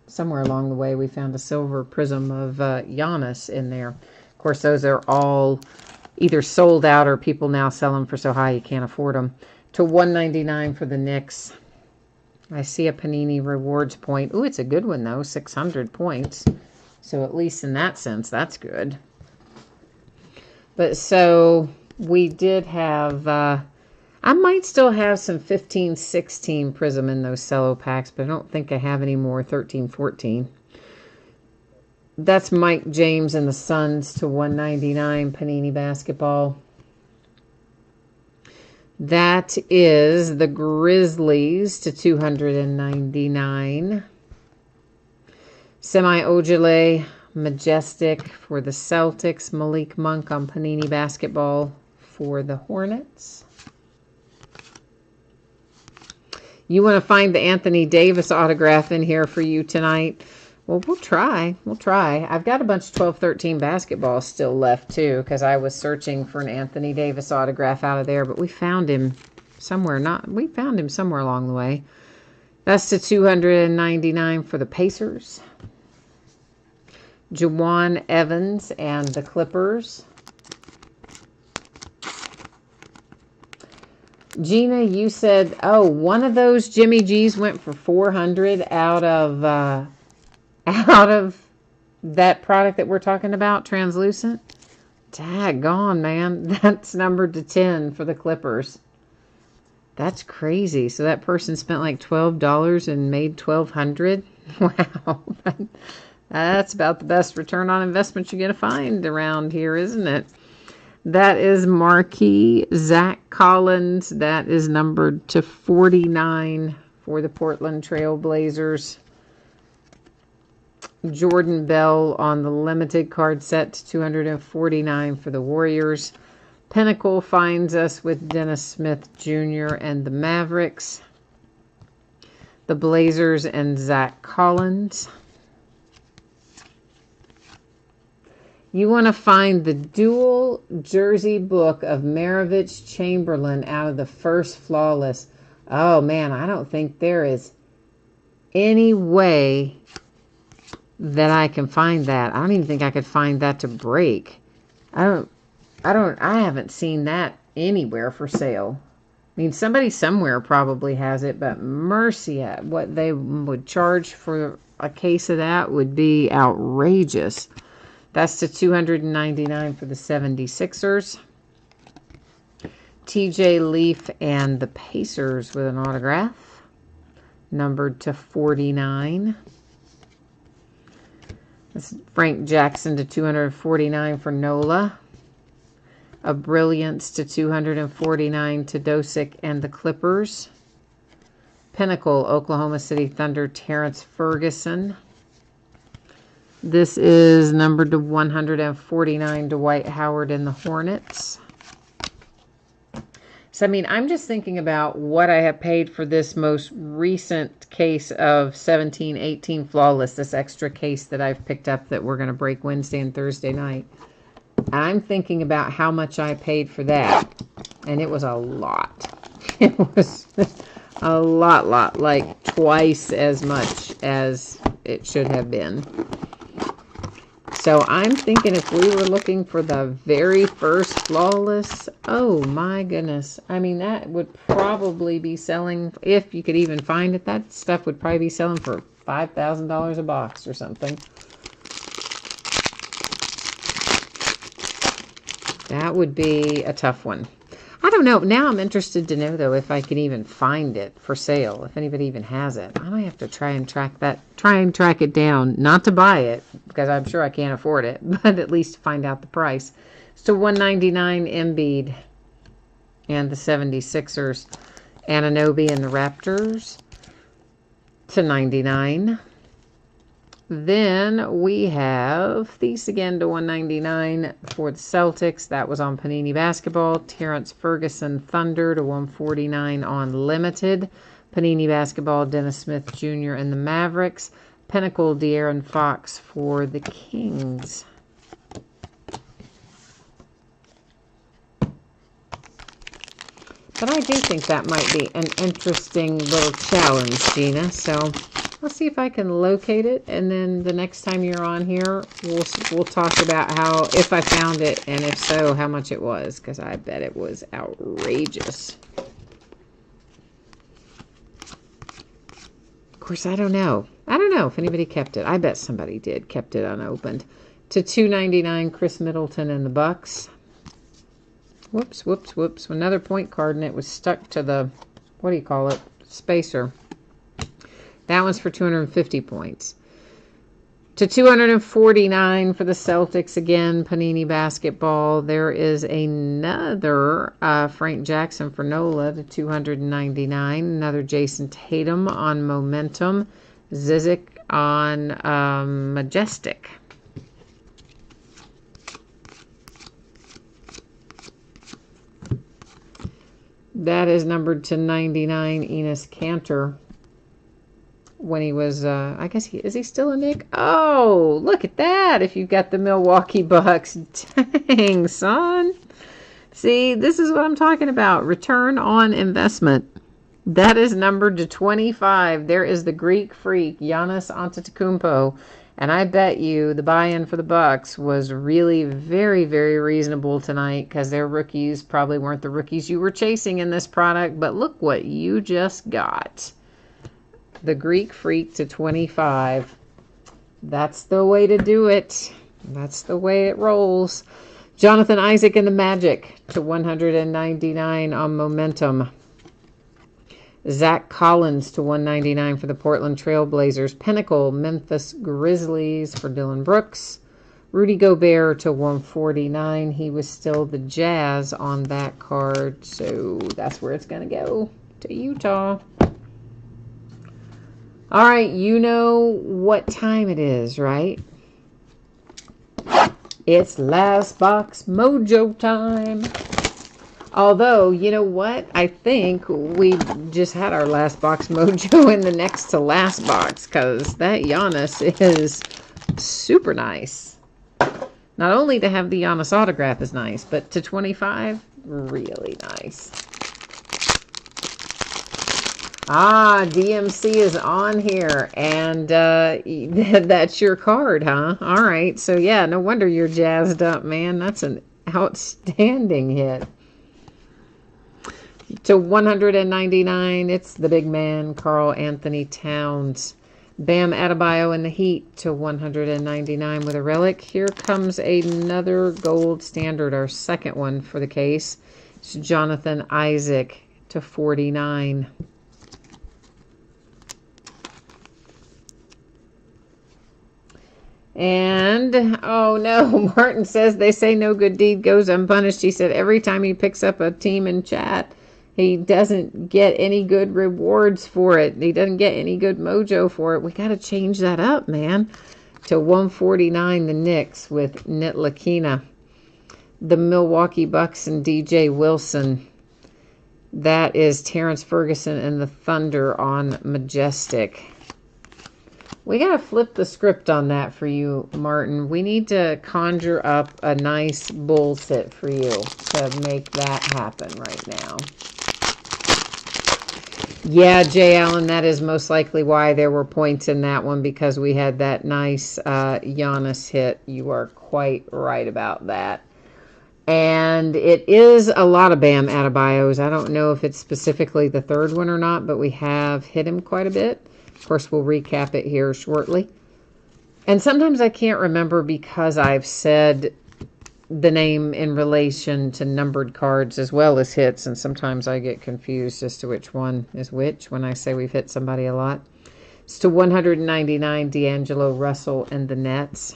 somewhere along the way we found a silver prism of Giannis in there. Of course, those are all either sold out or people now sell them for so high you can't afford them. To $1.99 for the Knicks. I see a Panini Rewards point. Ooh, it's a good one, though. 600 points. So at least in that sense, that's good. But so we did have... I might still have some 15-16 Prism in those cello packs, but I don't think I have any more 13-14. That's Mike James and the Suns to $1.99 Panini Basketball. That is the Grizzlies to $299. Semi-Ojale Majestic for the Celtics. Malik Monk on Panini Basketball for the Hornets. You want to find the Anthony Davis autograph in here for you tonight? Well, we'll try. We'll try. I've got a bunch of 12-13 basketballs still left, too, because I was searching for an Anthony Davis autograph out of there, but we found him somewhere. We found him somewhere along the way. That's to $299 for the Pacers. Jawan Evans and the Clippers. Gina, you said, oh, one of those Jimmy G's went for $400 out of that product that we're talking about, translucent. Daggone, man. That's numbered to 10 for the Clippers. That's crazy. So that person spent like $12 and made $1,200. Wow. That's about the best return on investment you're going to find around here, isn't it? That is marquee Zach Collins. That is numbered to 49 for the Portland Trail Blazers. Jordan Bell on the limited card set to $249 for the Warriors. Pinnacle finds us with Dennis Smith Jr. and the Mavericks. The Blazers and Zach Collins. You want to find the dual jersey book of Maravich Chamberlain out of the first flawless. Oh, man, I don't think there is any way that I can find that. I don't even think I could find that to break. I haven't seen that anywhere for sale. I mean, somebody somewhere probably has it, but mercy, what they would charge for a case of that would be outrageous. That's to $299 for the 76ers. TJ Leaf and the Pacers with an autograph. Numbered to 49. That's Frank Jackson to $249 for Nola. A Brilliance to $249 to Dosick and the Clippers. Pinnacle, Oklahoma City Thunder, Terrence Ferguson. This is numbered to 149 Dwight Howard and the Hornets. So, I mean, I'm just thinking about what I have paid for this most recent case of 17-18 Flawless, this extra case that I've picked up that we're going to break Wednesday and Thursday night. I'm thinking about how much I paid for that, and it was a lot. It was a lot, like twice as much as it should have been. So I'm thinking if we were looking for the very first Flawless, oh my goodness. I mean, that would probably be selling, if you could even find it, that stuff would probably be selling for $5,000 a box or something. That would be a tough one. I don't know. Now I'm interested to know, though, if I can even find it for sale, if anybody even has it. I might have to try and track it down. Not to buy it, because I'm sure I can't afford it, but at least find out the price. It's to 199 Embiid and the 76ers. Anunoby and the Raptors to 99. Then we have these again to 199 for the Celtics. That was on Panini Basketball. Terrence Ferguson Thunder to 149 on Limited. Panini Basketball, Dennis Smith Jr. and the Mavericks. Pinnacle, De'Aaron Fox for the Kings. But I do think that might be an interesting little challenge, Gina. So I'll see if I can locate it, and then the next time you're on here, we'll talk about how, if I found it, and if so, how much it was, because I bet it was outrageous. Of course, I don't know. I don't know if anybody kept it. I bet somebody did, kept it unopened. To 299, Chris Middleton and the Bucks. Whoops, whoops, whoops. Another point card, and it was stuck to the, what do you call it, spacer. That one's for 250 points. To 249 for the Celtics again, Panini Basketball. There is another Frank Jackson for Nola to 299. Another Jason Tatum on Momentum. Zizic on Majestic. That is numbered to 99, Enes Kanter. When he was, I guess, is he still a Knick? Oh, look at that. If you've got the Milwaukee Bucks. Dang, son. See, this is what I'm talking about. Return on investment. That is numbered to 25. There is the Greek Freak, Giannis Antetokounmpo. And I bet you the buy-in for the Bucks was really very, very reasonable tonight, because their rookies probably weren't the rookies you were chasing in this product. But look what you just got. The Greek Freak to 25. That's the way to do it. That's the way it rolls. Jonathan Isaac and the Magic to 199 on Momentum. Zach Collins to 199 for the Portland Trailblazers. Pinnacle, Memphis Grizzlies for Dylan Brooks. Rudy Gobert to 149. He was still the Jazz on that card, so that's where it's going to go, to Utah. All right, you know what time it is, right? It's Last Box Mojo time. Although, you know what? I think we just had our Last Box Mojo in the next to last box, because that Giannis is super nice. Not only to have the Giannis autograph is nice, but to 25, really nice. Ah, DMC is on here, and that's your card, huh? All right, so yeah, no wonder you're jazzed up, man. That's an outstanding hit. To 199, it's the big man, Karl Anthony Towns. Bam Adebayo in the Heat to 199 with a relic. Here comes another gold standard, our second one for the case. It's Jonathan Isaac to 49. And, oh no, Martin says they say no good deed goes unpunished. He said every time he picks up a team in chat, he doesn't get any good rewards for it. He doesn't get any good mojo for it. We got to change that up, man. To 149, the Knicks with Nitlakina. The Milwaukee Bucks and DJ Wilson. That is Terrence Ferguson and the Thunder on Majestic. We got to flip the script on that for you, Martin. We need to conjure up a nice bull sit for you to make that happen right now. Yeah, Jay Allen, that is most likely why there were points in that one, because we had that nice Giannis hit. You are quite right about that. And it is a lot of Bam Adebayos. I don't know if it's specifically the third one or not, but we have hit him quite a bit. Of course, we'll recap it here shortly. And sometimes I can't remember because I've said the name in relation to numbered cards as well as hits, and sometimes I get confused as to which one is which when I say we've hit somebody a lot. It's to 199, D'Angelo Russell and the Nets.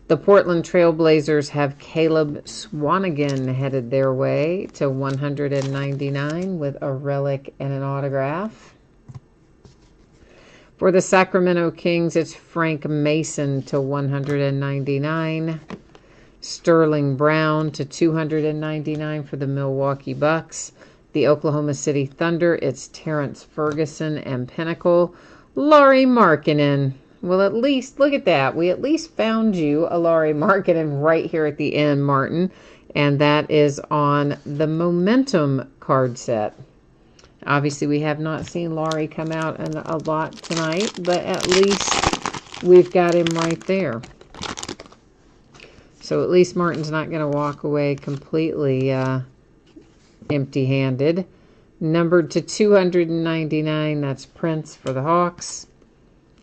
The Portland Trailblazers have Caleb Swanigan headed their way to 199 with a relic and an autograph. For the Sacramento Kings, it's Frank Mason to 199. Sterling Brown to 299 for the Milwaukee Bucks. The Oklahoma City Thunder, it's Terrence Ferguson and Pinnacle. Lauri Markkanen. Well, at least, look at that. We at least found you a Lauri Markkanen right here at the end, Martin. And that is on the Momentum card set. Obviously, we have not seen Lauri come out a lot tonight, but at least we've got him right there. So at least Martin's not going to walk away completely empty-handed. Numbered to 299, that's Prince for the Hawks.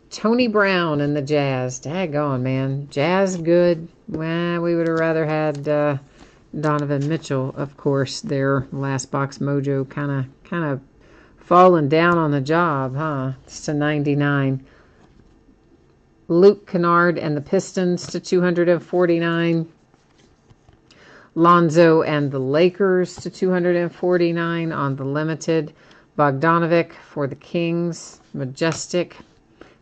Tony Brown and the Jazz. Daggone, man. Jazz good. Well, we would have rather had Donovan Mitchell, of course. Their last box mojo kind of falling down on the job, huh? It's to 99. Luke Kennard and the Pistons to 249. Lonzo and the Lakers to 249 on the limited. Bogdanovic for the Kings. Majestic.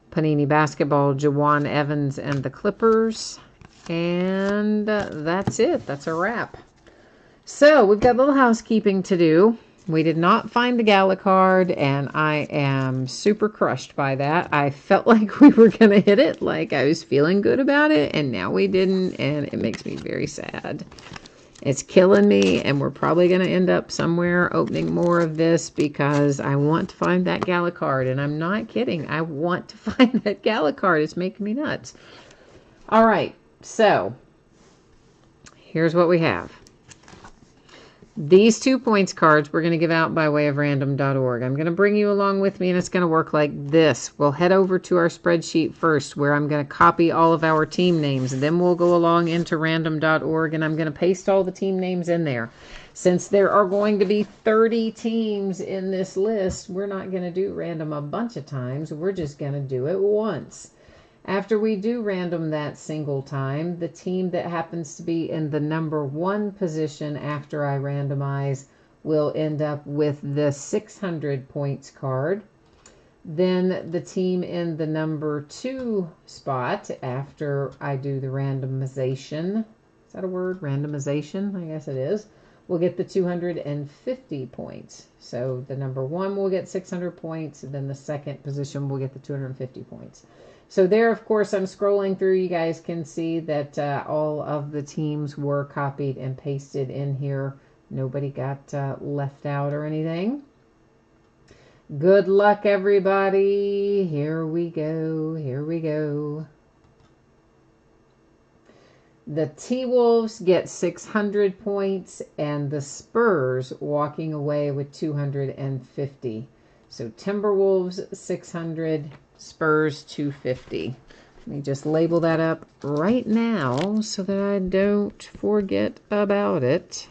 Panini Basketball, Jawan Evans and the Clippers. And that's it. That's a wrap. So we've got a little housekeeping to do. We did not find the Gala card, and I am super crushed by that. I felt like we were going to hit it, like I was feeling good about it, and now we didn't, and it makes me very sad. It's killing me, and we're probably going to end up somewhere opening more of this because I want to find that Gala card, and I'm not kidding. I want to find that Gala card. It's making me nuts. All right, so here's what we have. These 2 points cards we're going to give out by way of random.org. I'm going to bring you along with me, and it's going to work like this. We'll head over to our spreadsheet first, where I'm going to copy all of our team names. Then we'll go along into random.org, and I'm going to paste all the team names in there. Since there are going to be 30 teams in this list, we're not going to do random a bunch of times. We're just going to do it once. After we do random that single time, the team that happens to be in the number 1 position after I randomize will end up with the 600 points card. Then the team in the number 2 spot after I do the randomization, is that a word? Randomization? I guess it is. We'll get the 250 points. So the number 1 will get 600 points, and then the second position will get the 250 points. So there, of course, I'm scrolling through. You guys can see that all of the teams were copied and pasted in here. Nobody got left out or anything. Good luck, everybody. Here we go. Here we go. The T-Wolves get 600 points, and the Spurs walking away with 250. So Timberwolves 600, Spurs 250. Let me just label that up right now so that I don't forget about it.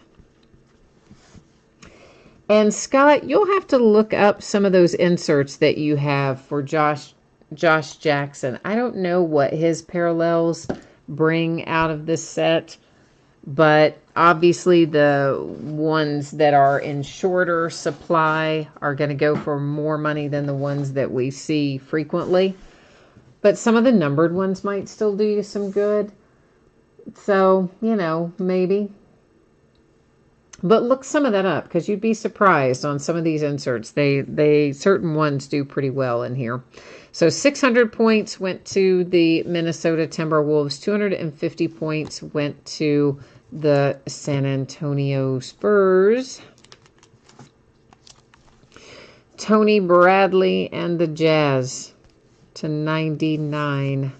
And Scott, you'll have to look up some of those inserts that you have for Josh Jackson. I don't know what his parallels bring out of this set, but obviously the ones that are in shorter supply are going to go for more money than the ones that we see frequently. But some of the numbered ones might still do you some good. So, you know, maybe. But look some of that up, because you'd be surprised on some of these inserts. They certain ones do pretty well in here. So 600 points went to the Minnesota Timberwolves. 250 points went to the San Antonio Spurs. Tony Bradley and the Jazz to 99.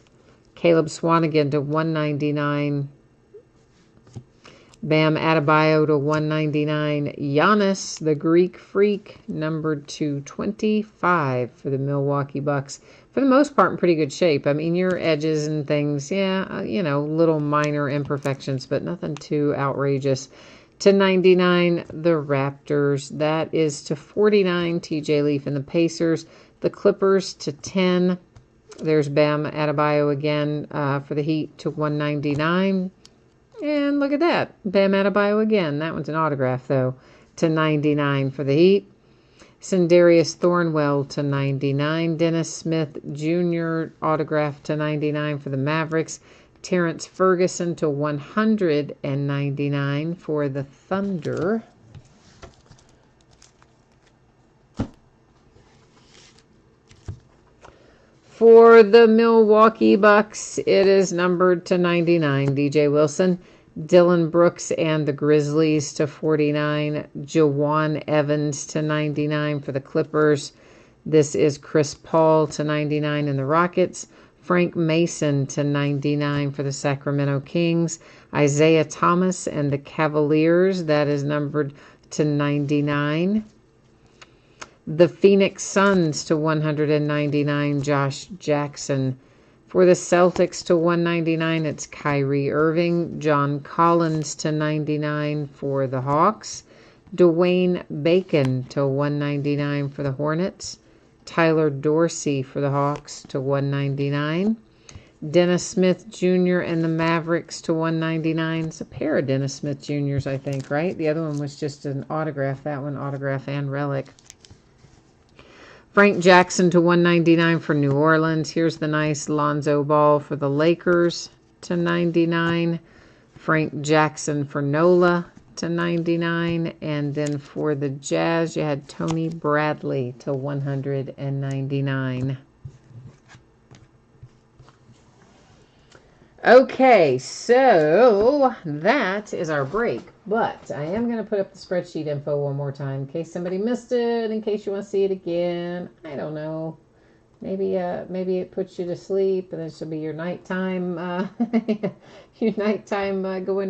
Caleb Swanigan to 199. Bam Adebayo to 199. Giannis, the Greek Freak, numbered to 25 for the Milwaukee Bucks. For the most part, in pretty good shape. I mean, your edges and things, yeah, you know, little minor imperfections, but nothing too outrageous. To 99, the Raptors. That is to 49, TJ Leaf and the Pacers. The Clippers to 10. There's Bam Adebayo again for the Heat to 199. And look at that. Bam Adebayo again. That one's an autograph, though, to 99 for the Heat. Sindarius Thornwell to 99. Dennis Smith Jr. autograph to 99 for the Mavericks. Terrence Ferguson to 199 for the Thunder. For the Milwaukee Bucks, it is numbered to 99. DJ Wilson. Dylan Brooks and the Grizzlies to 49. Jawan Evans to 99 for the Clippers. This is Chris Paul to 99 in the Rockets. Frank Mason to 99 for the Sacramento Kings. Isaiah Thomas and the Cavaliers. That is numbered to 99. The Phoenix Suns to 199, Josh Jackson. For the Celtics to 199, it's Kyrie Irving. John Collins to 99 for the Hawks. Dwayne Bacon to 199 for the Hornets. Tyler Dorsey for the Hawks to 199. Dennis Smith Jr. and the Mavericks to 199. It's a pair of Dennis Smith Jr.'s, I think, right? The other one was just an autograph. That one, autograph and relic. Frank Jackson to 199 for New Orleans. Here's the nice Lonzo Ball for the Lakers to 99. Frank Jackson for NOLA to 99. And then for the Jazz, you had Tony Bradley to 199. Okay, so that is our break. But I am going to put up the spreadsheet info one more time in case somebody missed it, in case you want to see it again. I don't know. Maybe it puts you to sleep, and this will be your nighttime, going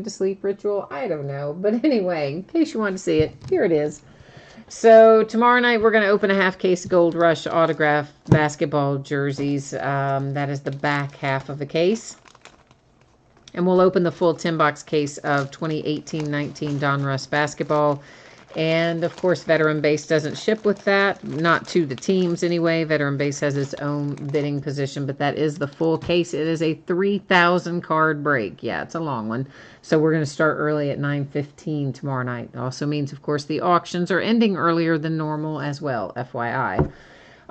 to sleep ritual. I don't know. But anyway, in case you want to see it, here it is. So tomorrow night we're going to open a half case of Gold Rush autograph basketball jerseys. That is the back half of the case. And we'll open the full 10-box case of 2018-19 Donruss basketball. And, of course, Veteran Base doesn't ship with that. Not to the teams, anyway. Veteran Base has its own bidding position, but that is the full case. It is a 3,000-card break. Yeah, it's a long one. So we're going to start early at 9:15 tomorrow night. It also means, of course, the auctions are ending earlier than normal as well, FYI.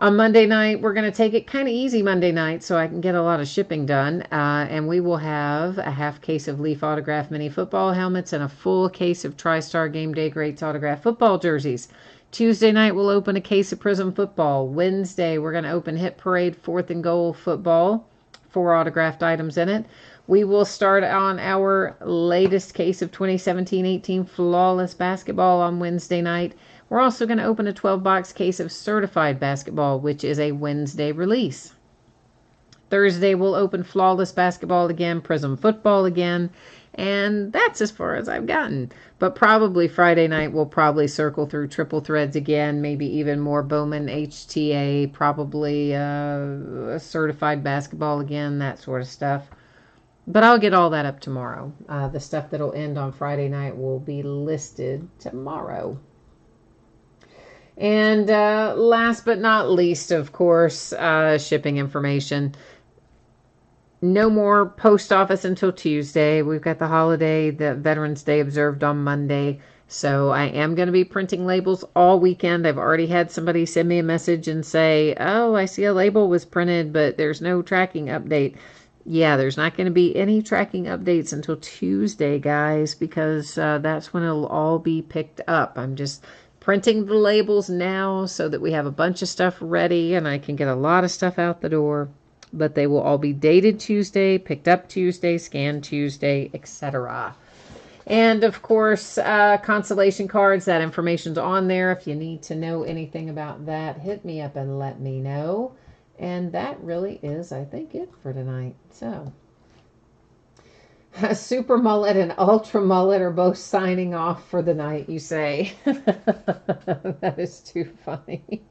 On Monday night, we're going to take it kind of easy Monday night so I can get a lot of shipping done. And we will have a half case of Leaf Autograph Mini Football helmets and a full case of TriStar Game Day Greats Autograph Football jerseys. Tuesday night, we'll open a case of Prism Football. Wednesday, we're going to open Hit Parade 4th and Goal Football. 4 autographed items in it. We will start on our latest case of 2017-18 Flawless Basketball on Wednesday night. We're also going to open a 12-box case of Certified Basketball, which is a Wednesday release. Thursday, we'll open Flawless Basketball again, Prism Football again, and that's as far as I've gotten. But probably Friday night, we'll probably circle through Triple Threads again, maybe even more Bowman HTA, probably Certified Basketball again, that sort of stuff. But I'll get all that up tomorrow. The stuff that'll end on Friday night will be listed tomorrow. And last but not least, of course, shipping information. No more post office until Tuesday. We've got the holiday, the Veterans Day observed on Monday. So I am going to be printing labels all weekend. I've already had somebody send me a message and say, oh, I see a label was printed, but there's no tracking update. Yeah, there's not going to be any tracking updates until Tuesday, guys, because that's when it'll all be picked up. I'm just printing the labels now so that we have a bunch of stuff ready and I can get a lot of stuff out the door. But they will all be dated Tuesday, picked up Tuesday, scanned Tuesday, etc. And, of course, consolation cards, that information's on there. If you need to know anything about that, hit me up and let me know. And that really is, I think, it for tonight. So, Super Mullet and Ultra Mullet are both signing off for the night, you say. That is too funny.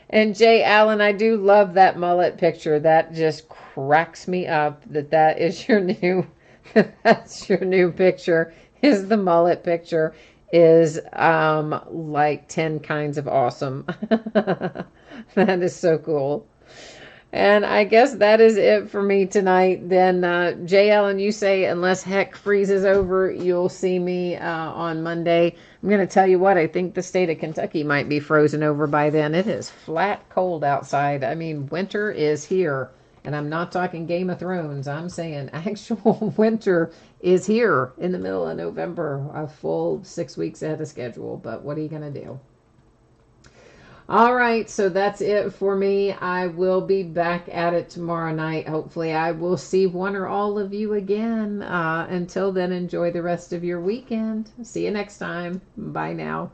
And Jay Allen, I do love that mullet picture. That just cracks me up that is your new, that's your new picture, is the mullet picture, is like 10 kinds of awesome. That is so cool. And I guess that is it for me tonight. Then, JL, and you say, unless heck freezes over, you'll see me on Monday. I'm going to tell you what, I think the state of Kentucky might be frozen over by then. It is flat cold outside. I mean, winter is here. And I'm not talking Game of Thrones. I'm saying actual winter is here in the middle of November, a full 6 weeks ahead of schedule. But what are you going to do? All right, so that's it for me. I will be back at it tomorrow night. Hopefully, I will see one or all of you again. Until then, enjoy the rest of your weekend. See you next time. Bye now.